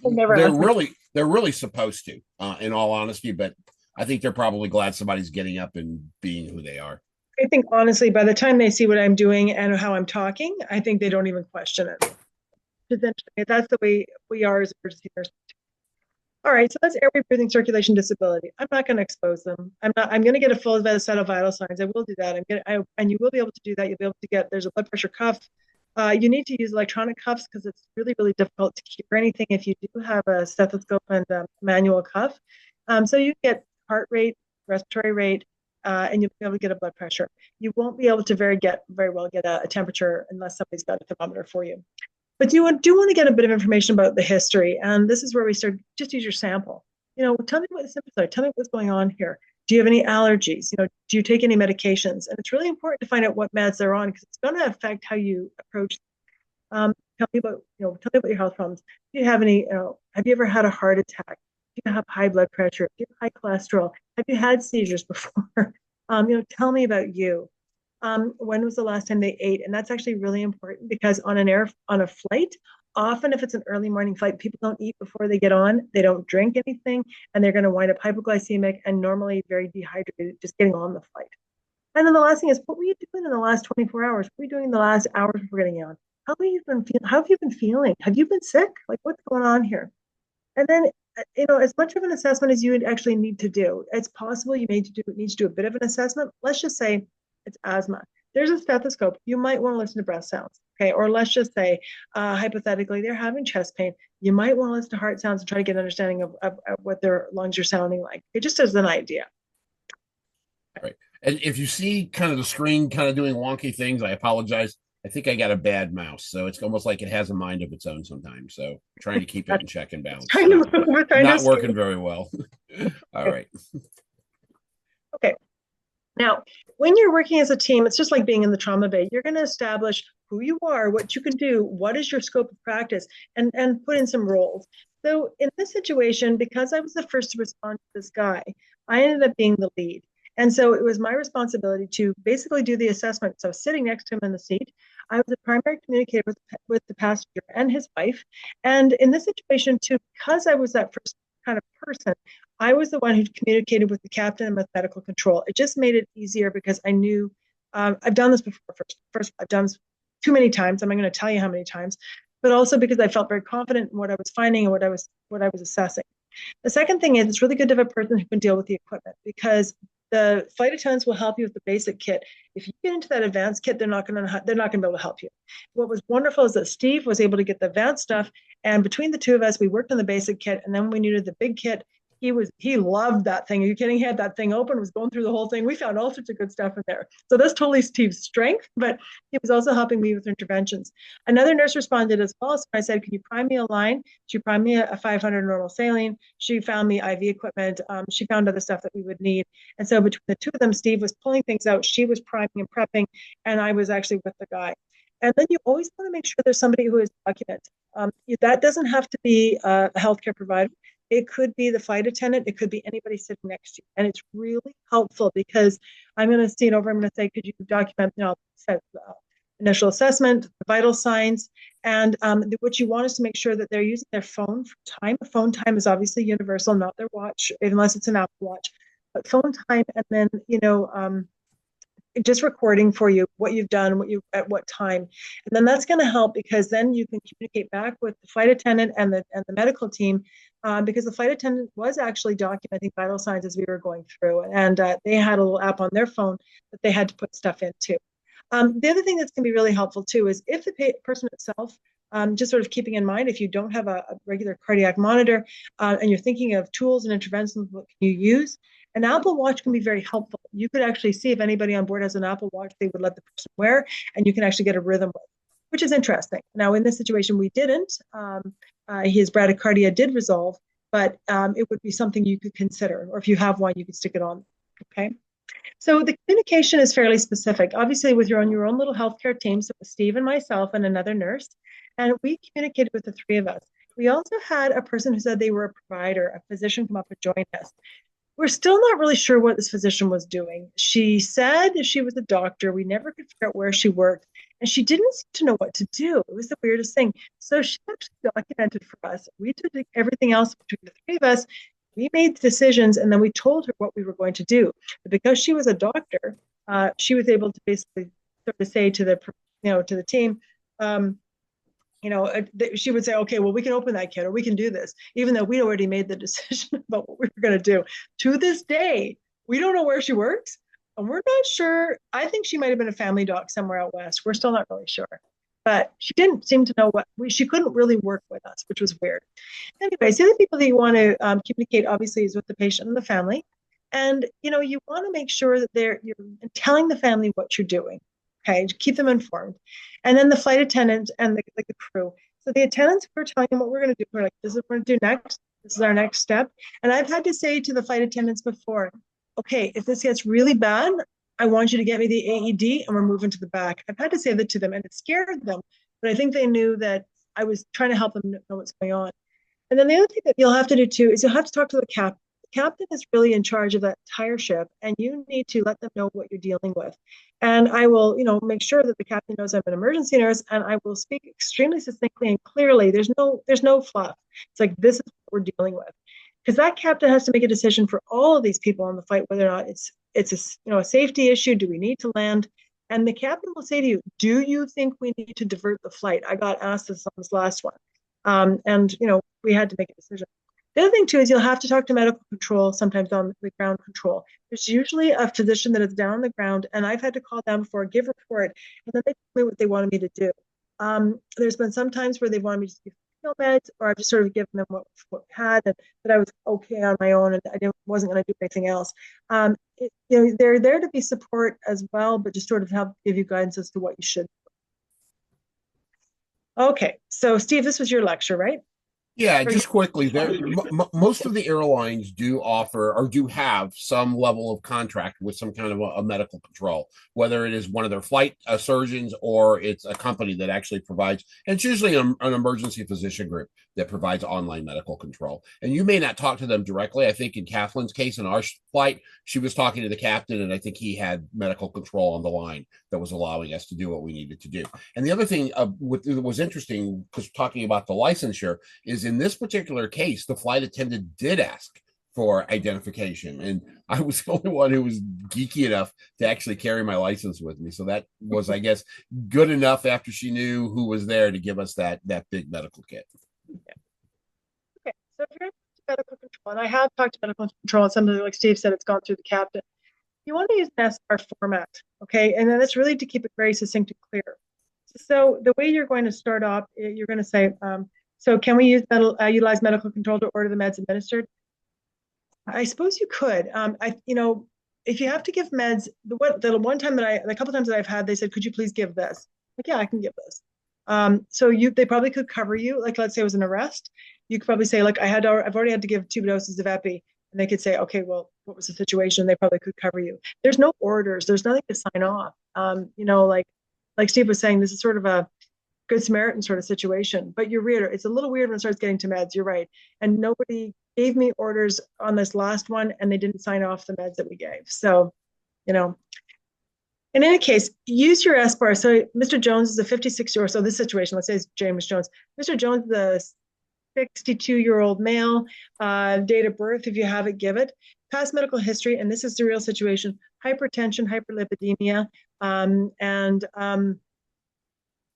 they're really supposed to, in all honesty, but I think they're probably glad somebody's getting up and being who they are. I think honestly, by the time they see what I'm doing and how I'm talking, I think they don't even question it. That's the way we are as emergency nurses. All right, so that's airway, breathing, circulation, disability. I'm not going to expose them. I'm going to get a full set of vital signs. I will do that. And you will be able to do that. You'll be able to get. There's a blood pressure cuff. You need to use electronic cuffs because it's really, really difficult to hear anything if you do have a stethoscope and a manual cuff. So you get heart rate, respiratory rate, and you'll be able to get a blood pressure. You won't be able to very well get a temperature unless somebody's got a thermometer for you. But you do want to get a bit of information about the history. And this is where we start, just use your sample. Tell me what the symptoms are. Tell me what's going on here. Do you have any allergies? Do you take any medications? And it's really important to find out what meds they're on because it's going to affect how you approach. Tell me about your health problems. Do you have any? Have you ever had a heart attack? Do you have high blood pressure? Do you have high cholesterol? Have you had seizures before? Tell me about you. When was the last time they ate? And that's actually really important because on a flight, often if it's an early morning flight, people don't eat before they get on. They don't drink anything, and they're going to wind up hypoglycemic and normally very dehydrated, just getting on the flight. And then the last thing is, what were you doing in the last 24 hours? What were you doing in the last hours before getting on? How have you been feeling? Have you been sick? Like, what's going on here? And then, as much of an assessment as you would actually need to do, it's possible you need to do a bit of an assessment. Let's just say it's asthma. There's a stethoscope. You might want to listen to breath sounds. Okay. Or let's just say, hypothetically, they're having chest pain. You might want to listen to heart sounds and try to get an understanding of what their lungs are sounding like. It just as an idea. Right. And if you see kind of the screen kind of doing wonky things, I apologize. I think I got a bad mouse. So it's almost like it has a mind of its own sometimes. So trying to keep it in check and balance. Not working very well. All right. Okay. Now, when you're working as a team, it's just like being in the trauma bay. You're going to establish who you are, what you can do, what is your scope of practice, and put in some roles. So in this situation, because I was the first to respond to this guy, I ended up being the lead. And so it was my responsibility to basically do the assessment. So I was sitting next to him in the seat. I was the primary communicator with the passenger and his wife. And in this situation, too, because I was that first kind of person, I was the one who communicated with the captain and with medical control. It just made it easier because I knew I've done this before. First, I've done this too many times. I'm not going to tell you how many times, but also because I felt very confident in what I was finding and what I was assessing. The second thing is it's really good to have a person who can deal with the equipment because the flight attendants will help you with the basic kit. If you get into that advanced kit, they're not going to be able to help you. What was wonderful is that Steve was able to get the advanced stuff, and between the two of us, we worked on the basic kit, and then when we needed the big kit, he loved that thing. Are you kidding? He had that thing open, was going through the whole thing. We found all sorts of good stuff in there. So that's totally Steve's strength, but he was also helping me with interventions. Another nurse responded as well. So I said, can you prime me a line? She primed me a 500 normal saline. She found me IV equipment. She found other stuff that we would need. And so between the two of them, Steve was pulling things out. She was priming and prepping, and I was actually with the guy. And then you always want to make sure there's somebody who is documented. That doesn't have to be a healthcare provider. It could be the flight attendant. It could be anybody sitting next to you. And it's really helpful because I'm going to see it over. I'm going to say, could you document, initial assessment, the vital signs, and what you want is to make sure that they're using their phone for time. Phone time is obviously universal, not their watch, unless it's an Apple Watch. But phone time, and then, just recording for you what you've done, at what time, and then that's going to help because then you can communicate back with the flight attendant and the medical team, because the flight attendant was actually documenting vital signs as we were going through, and they had a little app on their phone that they had to put stuff into. The other thing that's going to be really helpful too is if the person itself, just sort of keeping in mind, if you don't have a regular cardiac monitor and you're thinking of tools and interventions, what can you use? An Apple Watch can be very helpful. You could actually see if anybody on board has an Apple Watch they would let the person wear, and you can actually get a rhythm with, which is interesting. Now, in this situation, we didn't. His bradycardia did resolve, but it would be something you could consider, or if you have one, you could stick it on. Okay. So the communication is fairly specific, obviously with your own little healthcare team. So with Steve and myself and another nurse, and we communicated with the three of us. We also had a person who said they were a provider, a physician, come up and join us. We're still not really sure what this physician was doing. She said she was a doctor. We never could figure out where she worked, and she didn't seem to know what to do. It was the weirdest thing. So she actually documented for us. We did everything else between the three of us. We made decisions, and then we told her what we were going to do. But because she was a doctor, she was able to basically sort of say to the team, she would say, okay, well, we can open that kit or we can do this, even though we already made the decision about what we were going to do. To this day, we don't know where she works, and we're not sure. I think she might have been a family doc somewhere out west. We're still not really sure. But she didn't seem to know she couldn't really work with us, which was weird. Anyways, the other people that you want to communicate, obviously, is with the patient and the family. And, you want to make sure that you're telling the family what you're doing. Okay, keep them informed. And then the flight attendant and the crew. So the attendants, we're telling them what we're going to do. We're like, this is what we're going to do next. This is our next step. And I've had to say to the flight attendants before, okay, if this gets really bad, I want you to get me the AED and we're moving to the back. I've had to say that to them, and it scared them. But I think they knew that I was trying to help them know what's going on. And then the other thing that you'll have to do too is you'll have to talk to the captain. The captain is really in charge of that entire ship, and you need to let them know what you're dealing with. And I will, make sure that the captain knows I'm an emergency nurse, and I will speak extremely succinctly and clearly. There's no fluff. It's like, this is what we're dealing with. Because that captain has to make a decision for all of these people on the flight, whether or not it's a safety issue. Do we need to land? And the captain will say to you, do you think we need to divert the flight? I got asked this on this last one. And we had to make a decision. The other thing too is you'll have to talk to medical control, sometimes on the ground control. There's usually a physician that is down on the ground, and I've had to call down before, give report, and then they tell me what they wanted me to do. There's been some times where they wanted me to give meds, or I've just sort of given them what we had, and that I was okay on my own, and I wasn't going to do anything else. They're there to be support as well, but just sort of help give you guidance as to what you should do. Okay, so Steve, this was your lecture, right? Yeah, Or you just quickly, there most of the airlines do offer or do have some level of contract with some kind of a medical control, whether it is one of their flight surgeons or it's a company that actually provides. And it's usually an emergency physician group that provides online medical control. And you may not talk to them directly. I think in Cathlyn's case, in our flight, she was talking to the captain, and I think he had medical control on the line that was allowing us to do what we needed to do. And the other thing what was interesting, because talking about the licensure, is in this particular case, the flight attendant did ask for identification. And I was the only one who was geeky enough to actually carry my license with me. So that was, I guess, good enough after she knew who was there to give us that big medical kit. okay? So if you're in medical control, and I have talked to medical control, and something like Steve said, it's gone through the captain. You want to use an SR format, okay? And then it's really to keep it very succinct and clear. So the way you're going to start off, you're going to say, so can we utilize medical control to order the meds administered? I suppose you could. If you have to give meds, the one time the couple times that I've had, they said, "Could you please give this?" Like, yeah, I can give this. They probably could cover you. Like, let's say it was an arrest, you could probably say, like, I've already had to give 2 doses of epi, and they could say, okay, well, what was the situation? They probably could cover you. There's no orders. There's nothing to sign off. Like Steve was saying, this is sort of a Good Samaritan sort of situation. But you're weirder. It's a little weird when it starts getting to meds. You're right. And nobody gave me orders on this last one, and they didn't sign off the meds that we gave. So, in any case, use your SBAR. So Mr. Jones is a 56-year-old. So this situation, let's say it's James Jones. Mr. Jones is a 62-year-old male. Date of birth, if you have it, give it. Past medical history, and this is the real situation: hypertension, hyperlipidemia, and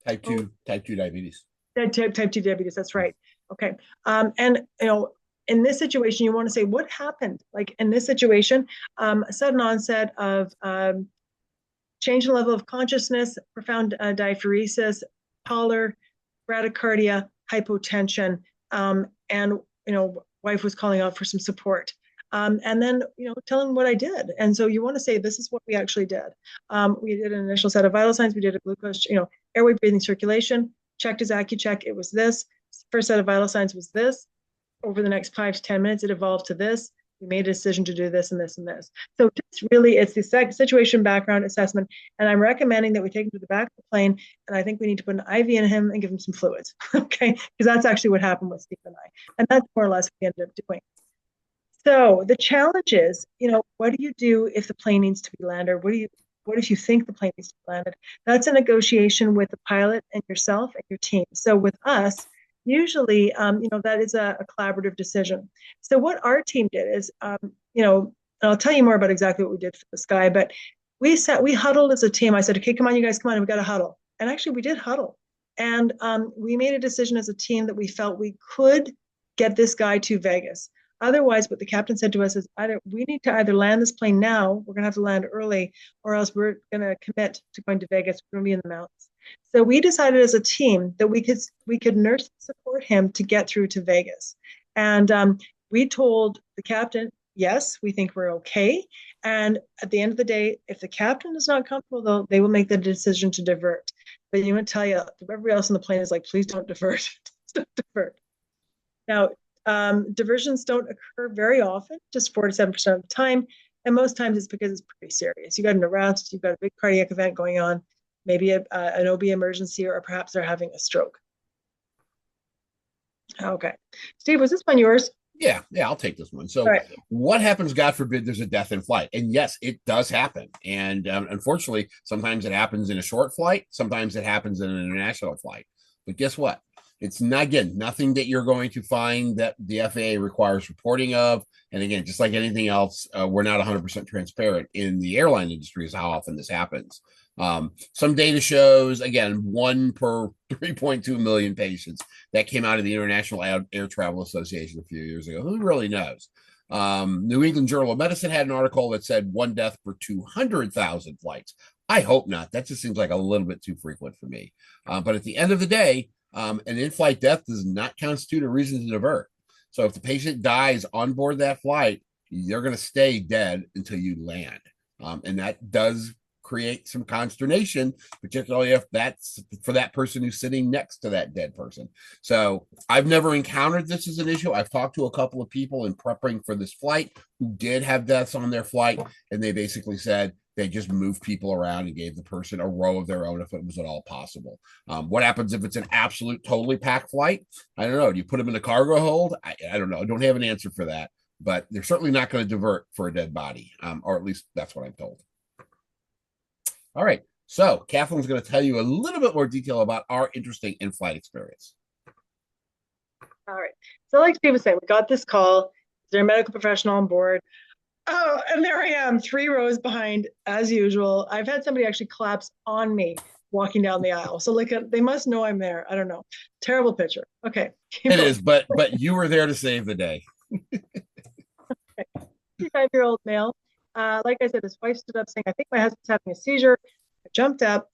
Type 2 diabetes. Type 2 diabetes. That's right. Okay. And in this situation, you want to say what happened. Like in this situation, a sudden onset of change in level of consciousness, profound diaphoresis, pallor, bradycardia, hypotension, and wife was calling out for some support. And then, tell him what I did. And so you want to say, this is what we actually did. We did an initial set of vital signs. We did a glucose, airway, breathing, circulation, checked his AccuCheck. It was this. First set of vital signs was this. Over the next 5 to 10 minutes, it evolved to this. We made a decision to do this and this and this. So just really, it's the situation background assessment. And I'm recommending that we take him to the back of the plane. And I think we need to put an IV in him and give him some fluids. Okay. Because that's actually what happened with Steve and I. And that's more or less what we ended up doing. So the challenge is, what do you do if the plane needs to be landed? What if you think the plane needs to be landed? That's a negotiation with the pilot and yourself and your team. So with us, usually, that is a collaborative decision. So what our team did is, and I'll tell you more about exactly what we did for this guy, but we huddled as a team. I said, okay, come on, you guys, come on, we got to huddle. And actually we did huddle. And we made a decision as a team that we felt we could get this guy to Vegas. Otherwise, what the captain said to us is we need to either land this plane now, we're going to have to land early, or else we're going to commit to going to Vegas. We're going to be in the mountains. So we decided as a team that we could nurse support him to get through to Vegas. And we told the captain, yes, we think we're okay. And at the end of the day, if the captain is not comfortable, they will make the decision to divert. But you want to tell you, everybody else on the plane is like, please don't divert. Don't divert. Now, diversions don't occur very often, just 4 to 7% of the time. And most times it's because it's pretty serious. You got an arrest, you've got a big cardiac event going on, maybe an OB emergency, or perhaps they're having a stroke. Okay. Steve, was this one yours? Yeah, I'll take this one. So, right. What happens, God forbid, there's a death in flight? And yes, it does happen. And unfortunately, sometimes it happens in a short flight. Sometimes it happens in an international flight. But guess what? It's not, again, nothing that you're going to find that the FAA requires reporting of. And again, just like anything else, we're not 100% transparent in the airline industry as how often this happens. Some data shows, again, 1 per 3.2 million patients. That came out of the International Air Travel Association a few years ago. Who really knows? New England Journal of Medicine had an article that said 1 death per 200,000 flights. I hope not. That just seems like a little bit too frequent for me. But at the end of the day, an in-flight death does not constitute a reason to divert. So if the patient dies on board that flight, they're going to stay dead until you land. And that does create some consternation, particularly if that's for that person who's sitting next to that dead person. So I've never encountered this as an issue. I've talked to a couple of people in prepping for this flight who did have deaths on their flight, and they basically said they just moved people around and gave the person a row of their own if it was at all possible. What happens if it's an absolute totally packed flight? I don't know. Do you put them in a cargo hold? I don't know. I don't have an answer for that, but they're certainly not going to divert for a dead body, or at least that's what I'm told. All right. So Cathlyn's going to tell you a little bit more detail about our interesting in-flight experience. All right. So like Steve was saying, we got this call. Is there a medical professional on board? Oh, and there I am, 3 rows behind as usual. I've had somebody actually collapse on me walking down the aisle. So like they must know I'm there. I don't know. Terrible picture. Okay. It is, but you were there to save the day. Okay. 55-year-old male. Like I said, his wife stood up saying, I think my husband's having a seizure. I jumped up,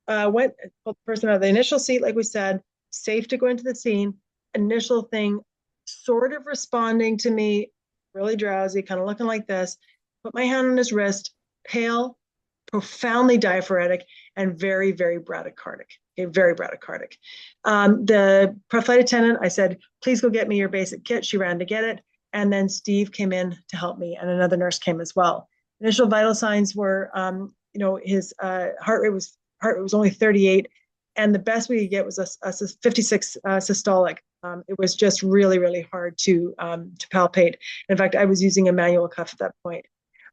went, pulled the person out of the initial seat, like we said, safe to go into the scene. Initial thing, sort of responding to me, really drowsy, kind of looking like this, put my hand on his wrist, pale, profoundly diaphoretic, and very, very bradycardic. Okay, very bradycardic. The flight attendant, I said, please go get me your basic kit. She ran to get it. And then Steve came in to help me, and another nurse came as well. Initial vital signs were, his heart rate was only 38, and the best we could get was a 56 systolic. It was just really, really hard to palpate. In fact, I was using a manual cuff at that point.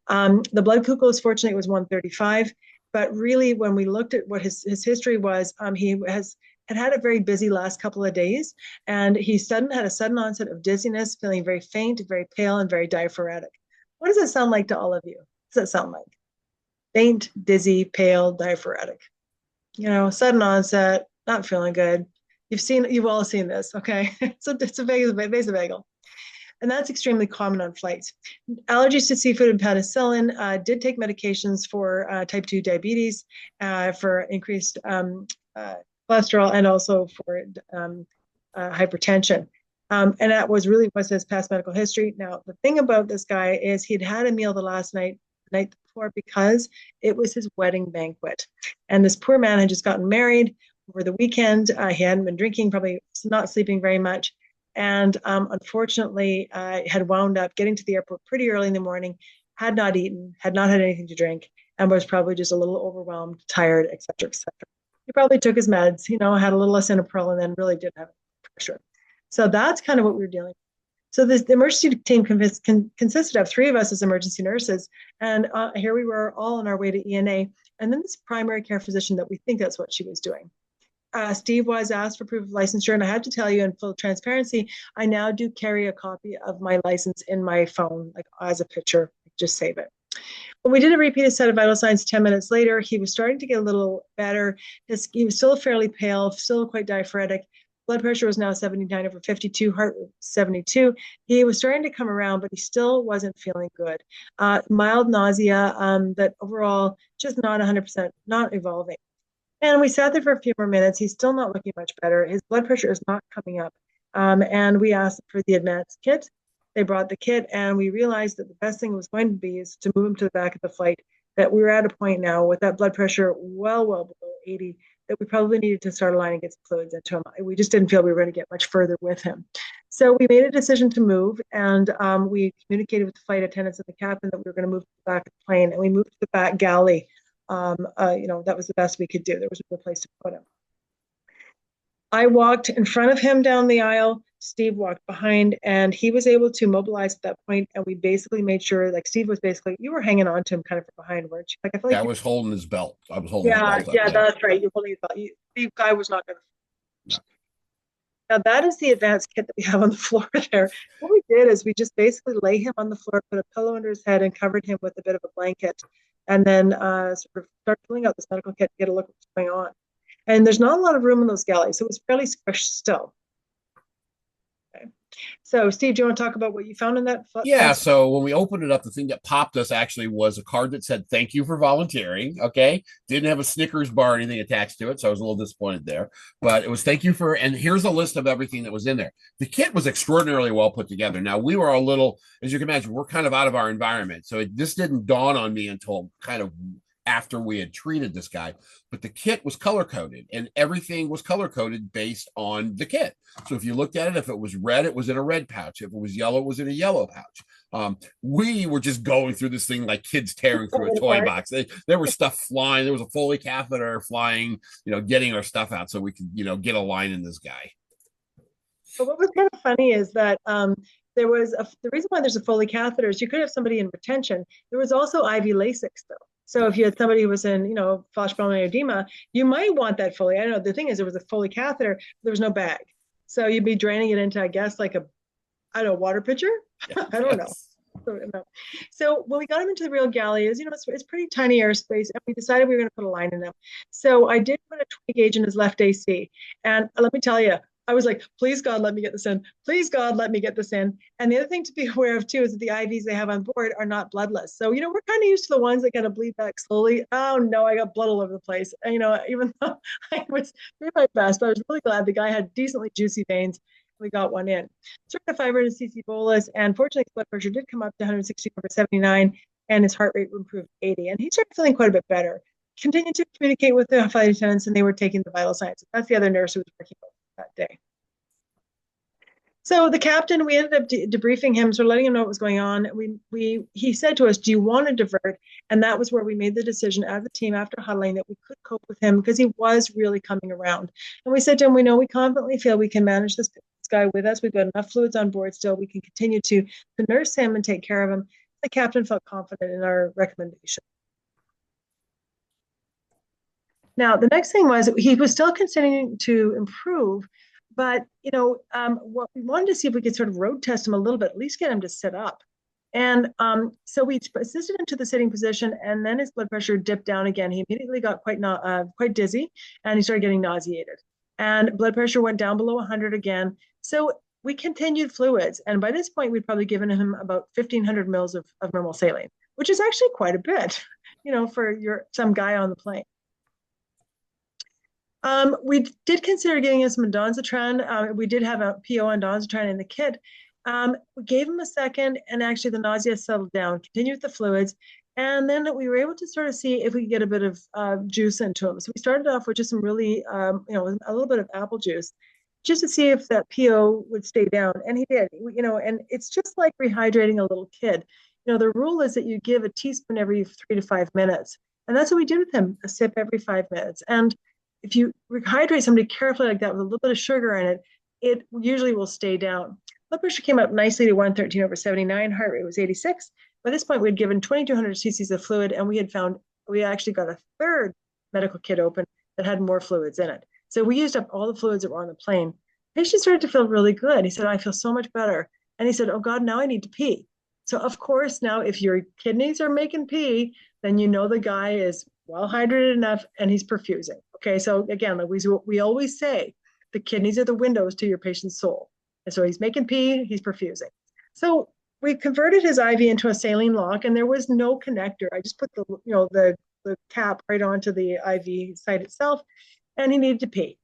The blood glucose, fortunately, was 135. But really, when we looked at what his history was, he had a very busy last couple of days, and he had a sudden onset of dizziness, feeling very faint, very pale, and very diaphoretic. What does that sound like to all of you? What does that sound like? Faint, dizzy, pale, diaphoretic. Sudden onset, not feeling good. You've all seen this, okay? So it's a vasovagal. And that's extremely common on flights. Allergies to seafood and penicillin, did take medications for type 2 diabetes, for increased cholesterol, and also for hypertension. And that was his past medical history. Now, the thing about this guy is he'd had a meal the night before, because it was his wedding banquet. And this poor man had just gotten married over the weekend. He hadn't been drinking, probably not sleeping very much. And unfortunately, had wound up getting to the airport pretty early in the morning, had not eaten, had not had anything to drink, and was probably just a little overwhelmed, tired, et cetera, et cetera. He probably took his meds, had a little lisinopril, and then really didn't have pressure. So that's kind of what we were dealing with. So the emergency team consisted of 3 of us as emergency nurses, and here we were all on our way to ENA, and then this primary care physician that we think that's what she was doing. Steve was asked for proof of licensure, and I had to tell you in full transparency, I now do carry a copy of my license in my phone, like as a picture, just save it. When we did a repeated set of vital signs 10 minutes later, he was starting to get a little better. He was still fairly pale, still quite diaphoretic. Blood pressure was now 79/52, heart rate 72. He was starting to come around, but he still wasn't feeling good. Mild nausea, that overall just not 100%, not evolving. And we sat there for a few more minutes. He's still not looking much better. His blood pressure is not coming up. And we asked for the advanced kit. They brought the kit, and we realized that the best thing was going to be is to move him to the back of the flight, that we were at a point now with that blood pressure well below 80, that we probably needed to start aligning get some fluids into him. We just didn't feel we were going to get much further with him. So we made a decision to move, and we communicated with the flight attendants and the captain that we were going to move to the back of the plane, and we moved to the back galley. That was the best we could do. There was no place to put him. I walked in front of him down the aisle. Steve walked behind, and he was able to mobilize at that point. And we basically made sure, like Steve was basically, you were hanging on to him kind of from behind, weren't you? Like I feel like I was holding his belt. I was holding his belt. Yeah, that's right. You're holding his belt. The guy was not going to. No. Now that is the advanced kit that we have on the floor there. What we did is we just basically lay him on the floor, put a pillow under his head, and covered him with a bit of a blanket, and then sort of start pulling out this medical kit to get a look at what's going on. And there's not a lot of room in those galleys, so it was fairly squished still. Okay. So, Steve, do you want to talk about what you found in that? Yeah, so when we opened it up, the thing that popped us actually was a card that said, thank you for volunteering, okay? Didn't have a Snickers bar or anything attached to it, so I was a little disappointed there. But it was thank you for, and here's a list of everything that was in there. The kit was extraordinarily well put together. Now, we were a little, as you can imagine, we're kind of out of our environment, so this didn't dawn on me until kind of after we had treated this guy, but the kit was color coded and everything was color coded based on the kit. So if you looked at it, if it was red, it was in a red pouch. If it was yellow, it was in a yellow pouch. We were just going through this thing like kids tearing through a toy box. There was stuff flying. There was a Foley catheter flying, getting our stuff out so we could, get a line in this guy. But what was kind of funny is that the reason why there's a Foley catheter is you could have somebody in retention. There was also IV Lasix though. So if you had somebody who was in, flash pulmonary edema, you might want that Foley. I don't know. The thing is, there was a Foley catheter. There was no bag. So you'd be draining it into, I guess, like water pitcher. Yes, I don't know. So when we got him into the real galley, it's pretty tiny airspace, and we decided we were going to put a line in him. So I did put a 20 gauge in his left AC, and let me tell you, I was like, please God, let me get this in. Please God, let me get this in. And the other thing to be aware of too is that the IVs they have on board are not bloodless. So, we're kind of used to the ones that kind of bleed back slowly. Oh no, I got blood all over the place. And, even though I was doing my best, I was really glad the guy had decently juicy veins. We got one in. Started a 500 cc bolus, and fortunately, his blood pressure did come up to 160/79, and his heart rate improved to 80. And he started feeling quite a bit better. Continued to communicate with the flight attendants, and they were taking the vital signs. That's the other nurse who was working with that day. So the captain, we ended up debriefing him, so letting him know what was going on. He said to us, "Do you want to divert?" And that was where we made the decision as a team after huddling that we could cope with him because he was really coming around. And we said to him, "We know we confidently feel we can manage this guy with us. We've got enough fluids on board still. We can continue to nurse him and take care of him." The captain felt confident in our recommendation. Now, the next thing was he was still continuing to improve, but what we wanted to see if we could sort of road test him a little bit, at least get him to sit up. And so we assisted him to the sitting position, and then his blood pressure dipped down again. He immediately got quite dizzy, and he started getting nauseated. And blood pressure went down below 100 again. So we continued fluids, and by this point, we'd probably given him about 1,500 mils of normal saline, which is actually quite a bit, for some guy on the plane. We did consider giving him some ondansetron. We did have a PO ondansetron in the kit. We gave him a second, and actually the nausea settled down, continued with the fluids, and then we were able to sort of see if we could get a bit of juice into him. So we started off with just some really, a little bit of apple juice, just to see if that PO would stay down, and he did. And it's just like rehydrating a little kid. The rule is that you give a teaspoon every 3 to 5 minutes, and that's what we did with him, a sip every 5 minutes. And if you rehydrate somebody carefully like that with a little bit of sugar in it, it usually will stay down. Blood pressure came up nicely to 113/79. Heart rate was 86. By this point, we had given 2,200 cc's of fluid, and we actually got a third medical kit open that had more fluids in it. So we used up all the fluids that were on the plane. The patient started to feel really good. He said, "I feel so much better." And he said, "Oh God, now I need to pee." So of course, now if your kidneys are making pee, then the guy is well hydrated enough and he's perfusing. Okay, so again, like we always say, the kidneys are the windows to your patient's soul. And so he's making pee, he's perfusing. So we converted his IV into a saline lock, and there was no connector. I just put the cap right onto the IV site itself, and he needed to pee.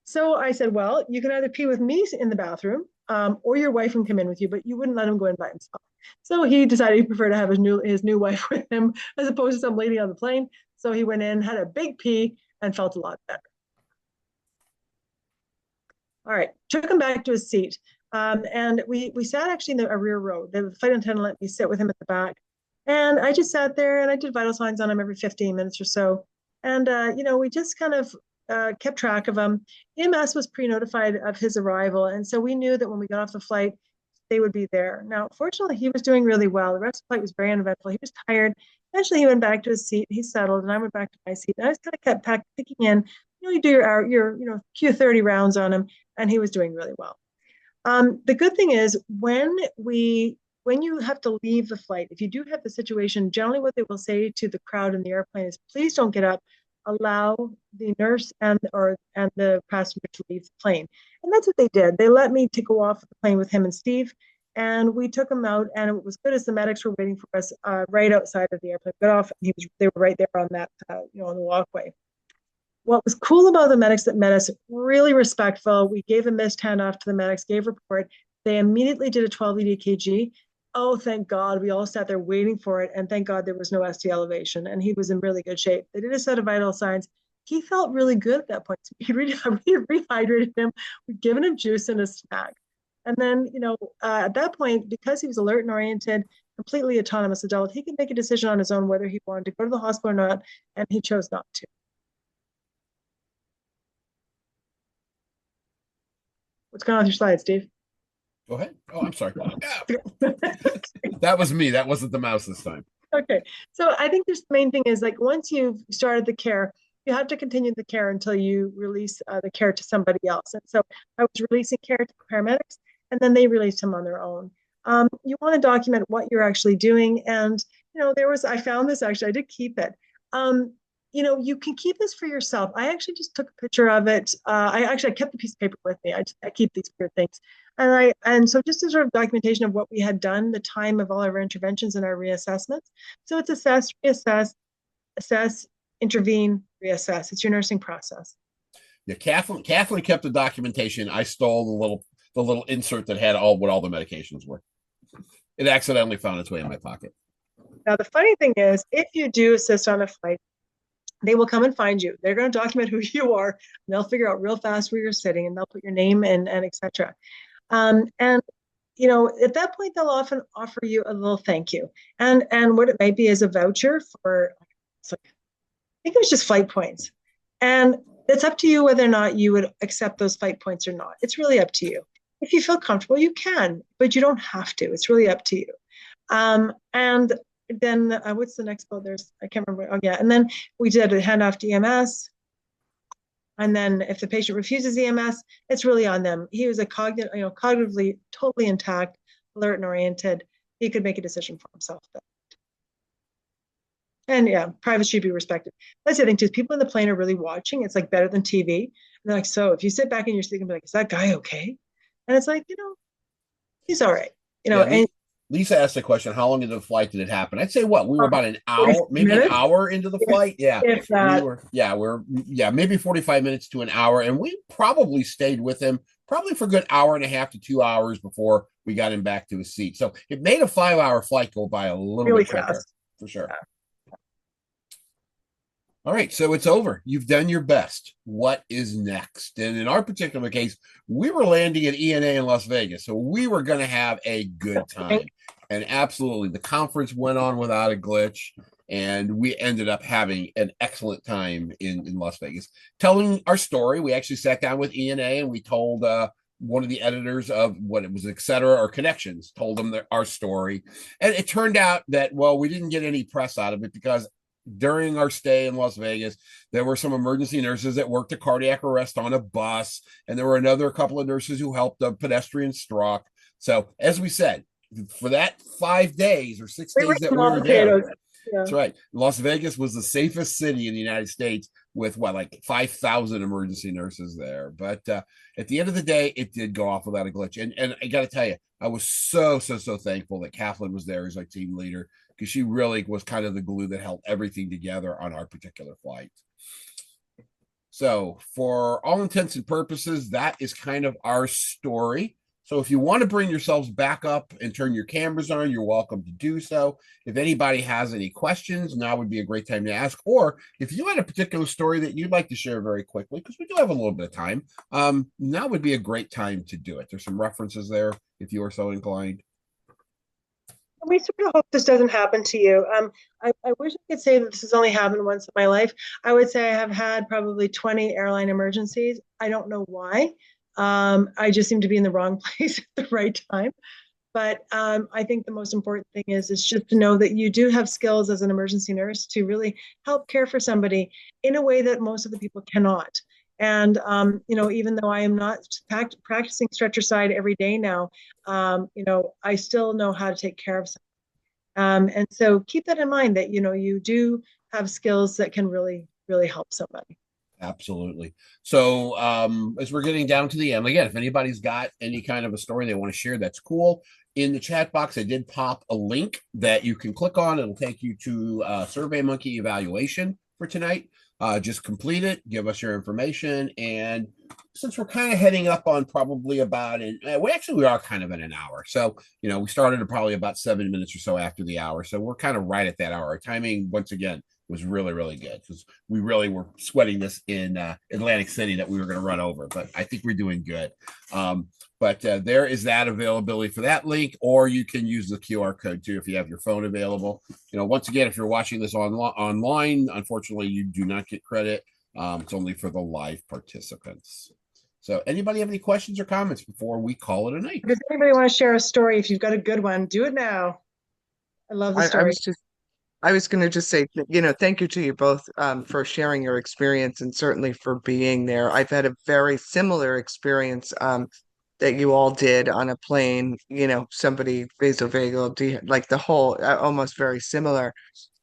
So I said, "Well, you can either pee with me in the bathroom, or your wife can come in with you, but you wouldn't let him go in by himself." So he decided he'd prefer to have his new wife with him as opposed to some lady on the plane. So he went in, had a big pee, and felt a lot better. All right, took him back to his seat. And we sat actually in a rear row. The flight attendant let me sit with him at the back. And I just sat there and I did vital signs on him every 15 minutes or so. And, we just kind of kept track of him. EMS was pre-notified of his arrival. And so we knew that when we got off the flight, they would be there. Now, fortunately, he was doing really well. The rest of the flight was very uneventful. He was tired. Eventually, he went back to his seat. He settled, and I went back to my seat. And I just kind of kept picking in. You do your Q30 rounds on him, and he was doing really well. The good thing is when you have to leave the flight, if you do have the situation, generally what they will say to the crowd in the airplane is, "Please don't get up. Allow the nurse and the passenger to leave the plane." And that's what they did. They let me to go off the plane with him and Steve, and we took him out. And it was good as the medics were waiting for us right outside of the airplane. Got off, and they were right there on that on the walkway. What was cool about the medics that met us, really respectful. We gave a missed handoff to the medics, gave report. They immediately did a 12 lead EKG. Oh, thank God. We all sat there waiting for it. And thank God there was no ST elevation. And he was in really good shape. They did a set of vital signs. He felt really good at that point. So we rehydrated him. We'd given him juice and a snack. And then, at that point, because he was alert and oriented, completely autonomous adult, he could make a decision on his own whether he wanted to go to the hospital or not. And he chose not to. What's going on with your slide, Steve? Go ahead. Oh, I'm sorry. That was me. That wasn't the mouse this time. Okay. So I think the main thing is like once you've started the care, you have to continue the care until you release the care to somebody else. And so I was releasing care to paramedics, and then they released him on their own. You want to document what you're actually doing. And, I found this actually, I did keep it. You can keep this for yourself. I actually just took a picture of it. I kept the piece of paper with me. I keep these weird things. And so just as sort of documentation of what we had done, the time of all of our interventions and our reassessments. So it's assess, reassess, assess, intervene, reassess. It's your nursing process. Yeah, Cathlyn kept the documentation. I stole the little insert that had what all the medications were. It accidentally found its way in my pocket. Now the funny thing is, if you do assist on a flight, they will come and find you. They're going to document who you are, and they'll figure out real fast where you're sitting, and they'll put your name and etc. And at that point, they'll often offer you a little thank you, and what it might be is a voucher for, I think it was just flight points, and it's up to you whether or not you would accept those flight points or not. It's really up to you. If you feel comfortable, you can, but you don't have to. It's really up to you. And then what's the next quote? I can't remember. Oh yeah, and then we did a handoff to EMS. And then if the patient refuses EMS, it's really on them. He was cognitively totally intact, alert and oriented. He could make a decision for himself. And yeah, privacy should be respected. That's the thing too. People in the plane are really watching. It's like better than TV. And they're like, so if you sit back in your seat and be like, is that guy okay? And it's like, he's all right. And Lisa asked the question, how long into the flight did it happen? I'd say we were about an hour, maybe an hour into the flight. Yeah. We're maybe 45 minutes to an hour. And we probably stayed with him probably for a good hour and a half to 2 hours before we got him back to his seat. So it made a 5-hour flight go by a little really bit quicker, for sure. Yeah. All right, so it's over. You've done your best. What is next? And in our particular case, we were landing at ENA in Las Vegas, so we were going to have a good time. And absolutely, the conference went on without a glitch, and we ended up having an excellent time in Las Vegas. Telling our story, we actually sat down with ENA, and we told one of the editors of what it was, etc. or Connections, told them our story. And it turned out that, we didn't get any press out of it because during our stay in Las Vegas, there were some emergency nurses that worked a cardiac arrest on a bus, and there were another couple of nurses who helped a pedestrian struck. So, as we said, for that 5 days or 6 days that we were there, that's right. Las Vegas was the safest city in the United States with 5,000 emergency nurses there. But at the end of the day, it did go off without a glitch. And I got to tell you, I was so thankful that Cathlyn was there as our team leader, because she really was kind of the glue that held everything together on our particular flight. So for all intents and purposes, that is kind of our story. So if you want to bring yourselves back up and turn your cameras on, you're welcome to do so. If anybody has any questions, now would be a great time to ask. Or if you had a particular story that you'd like to share very quickly, because we do have a little bit of time, now would be a great time to do it. There's some references there if you are so inclined. We sort of hope this doesn't happen to you. I wish I could say that this has only happened once in my life. I would say I have had probably 20 airline emergencies. I don't know why. I just seem to be in the wrong place at the right time. But I think the most important thing is just to know that you do have skills as an emergency nurse to really help care for somebody in a way that most of the people cannot. And, even though I am not practicing stretcher side every day now, I still know how to take care of somebody. And so keep that in mind that, you do have skills that can really, really help somebody. Absolutely. So as we're getting down to the end, again, if anybody's got any kind of a story they want to share, that's cool. In the chat box, I did pop a link that you can click on. It'll take you to SurveyMonkey evaluation for tonight. Just complete it, give us your information, and since we're kind of heading up on probably about we are kind of in an hour. So, we started at probably about 7 minutes or so after the hour. So we're kind of right at that hour. Our timing, once again, was really, really good because we really were sweating this in Atlantic City that we were going to run over, but I think we're doing good. But there is that availability for that link, or you can use the QR code too if you have your phone available. Once again, if you're watching this online, unfortunately, you do not get credit. It's only for the live participants. So, anybody have any questions or comments before we call it a night? Does anybody want to share a story? If you've got a good one, do it now. I love the story. I was going to just say, thank you to you both for sharing your experience and certainly for being there. I've had a very similar experience that you all did on a plane, somebody vasovagal, like the whole, almost very similar.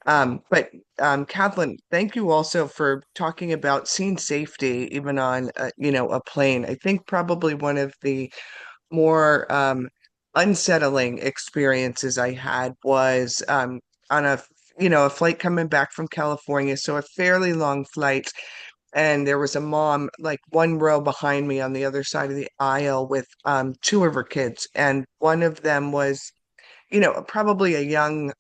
But Cathlyn, thank you also for talking about scene safety, even on, a plane. I think probably one of the more unsettling experiences I had was on a flight coming back from California, so a fairly long flight. And there was a mom like one row behind me on the other side of the aisle with two of her kids. And one of them was, probably a young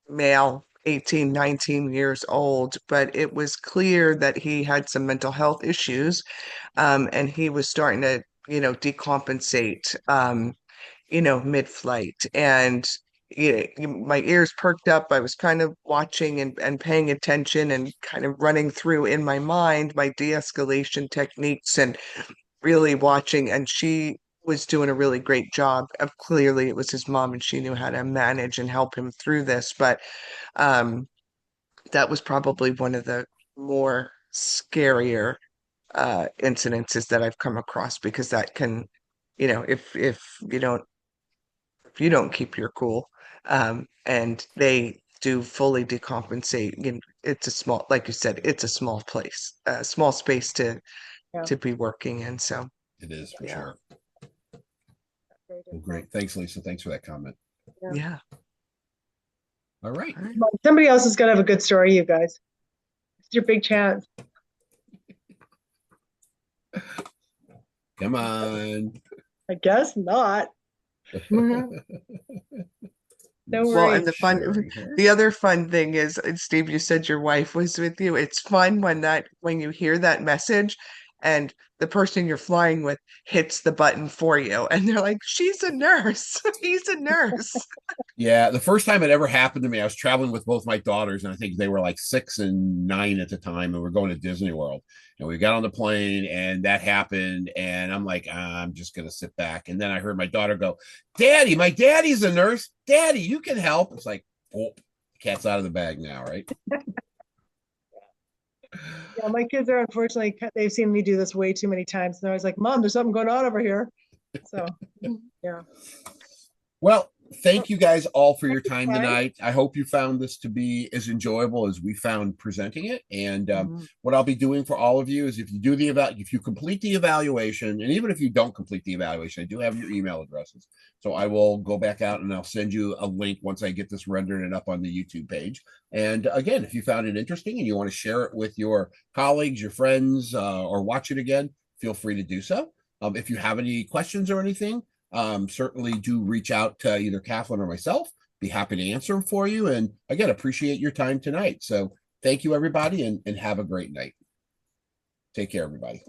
male, 18, 19 years old, but it was clear that he had some mental health issues, and he was starting to, decompensate, mid-flight. And my ears perked up. I was kind of watching and paying attention and kind of running through in my mind my de-escalation techniques and really watching. And she was doing a really great job of clearly it was his mom and she knew how to manage and help him through this. But that was probably one of the more scarier incidences that I've come across because that can, if you don't keep your cool, and they do fully decompensate, it's a small, like you said, it's a small place, a small space Yeah. to be working in. So It is for yeah. sure. Well, great. Thanks, Lisa. Thanks for that comment. Yeah. All right. All right. Somebody else is gonna have a good story, you guys. It's your big chance. Come on. I guess not. No Well, and worries. the other fun thing is, and Steve, you said your wife was with you. It's fun when you hear that message and the person you're flying with hits the button for you and they're like, she's a nurse. He's a nurse. Yeah, the first time it ever happened to me, I was traveling with both my daughters, and I think they were like 6 and 9 at the time, and we're going to Disney World. And we got on the plane, and that happened, and I'm like, I'm just gonna sit back. And then I heard my daughter go, "Daddy, my daddy's a nurse. Daddy, you can help." It's like, oh, cat's out of the bag now, right? Yeah, my kids are unfortunately, they've seen me do this way too many times. And they're always like, Mom, there's something going on over here. So, yeah. Well, thank you guys all for your time Thanks, guys. tonight. I hope you found this to be as enjoyable as we found presenting it. And Mhm. what I'll be doing for all of you is if you do if you complete the evaluation, and even if you don't complete the evaluation, I do have your email addresses. So I will go back out and I'll send you a link once I get this rendered and up on the YouTube page. And again, if you found it interesting and you want to share it with your colleagues, your friends, or watch it again, feel free to do so. If you have any questions or anything, certainly do reach out to either Cathlyn or myself. Be happy to answer them for you. And again, appreciate your time tonight. So thank you, everybody, and have a great night. Take care, everybody.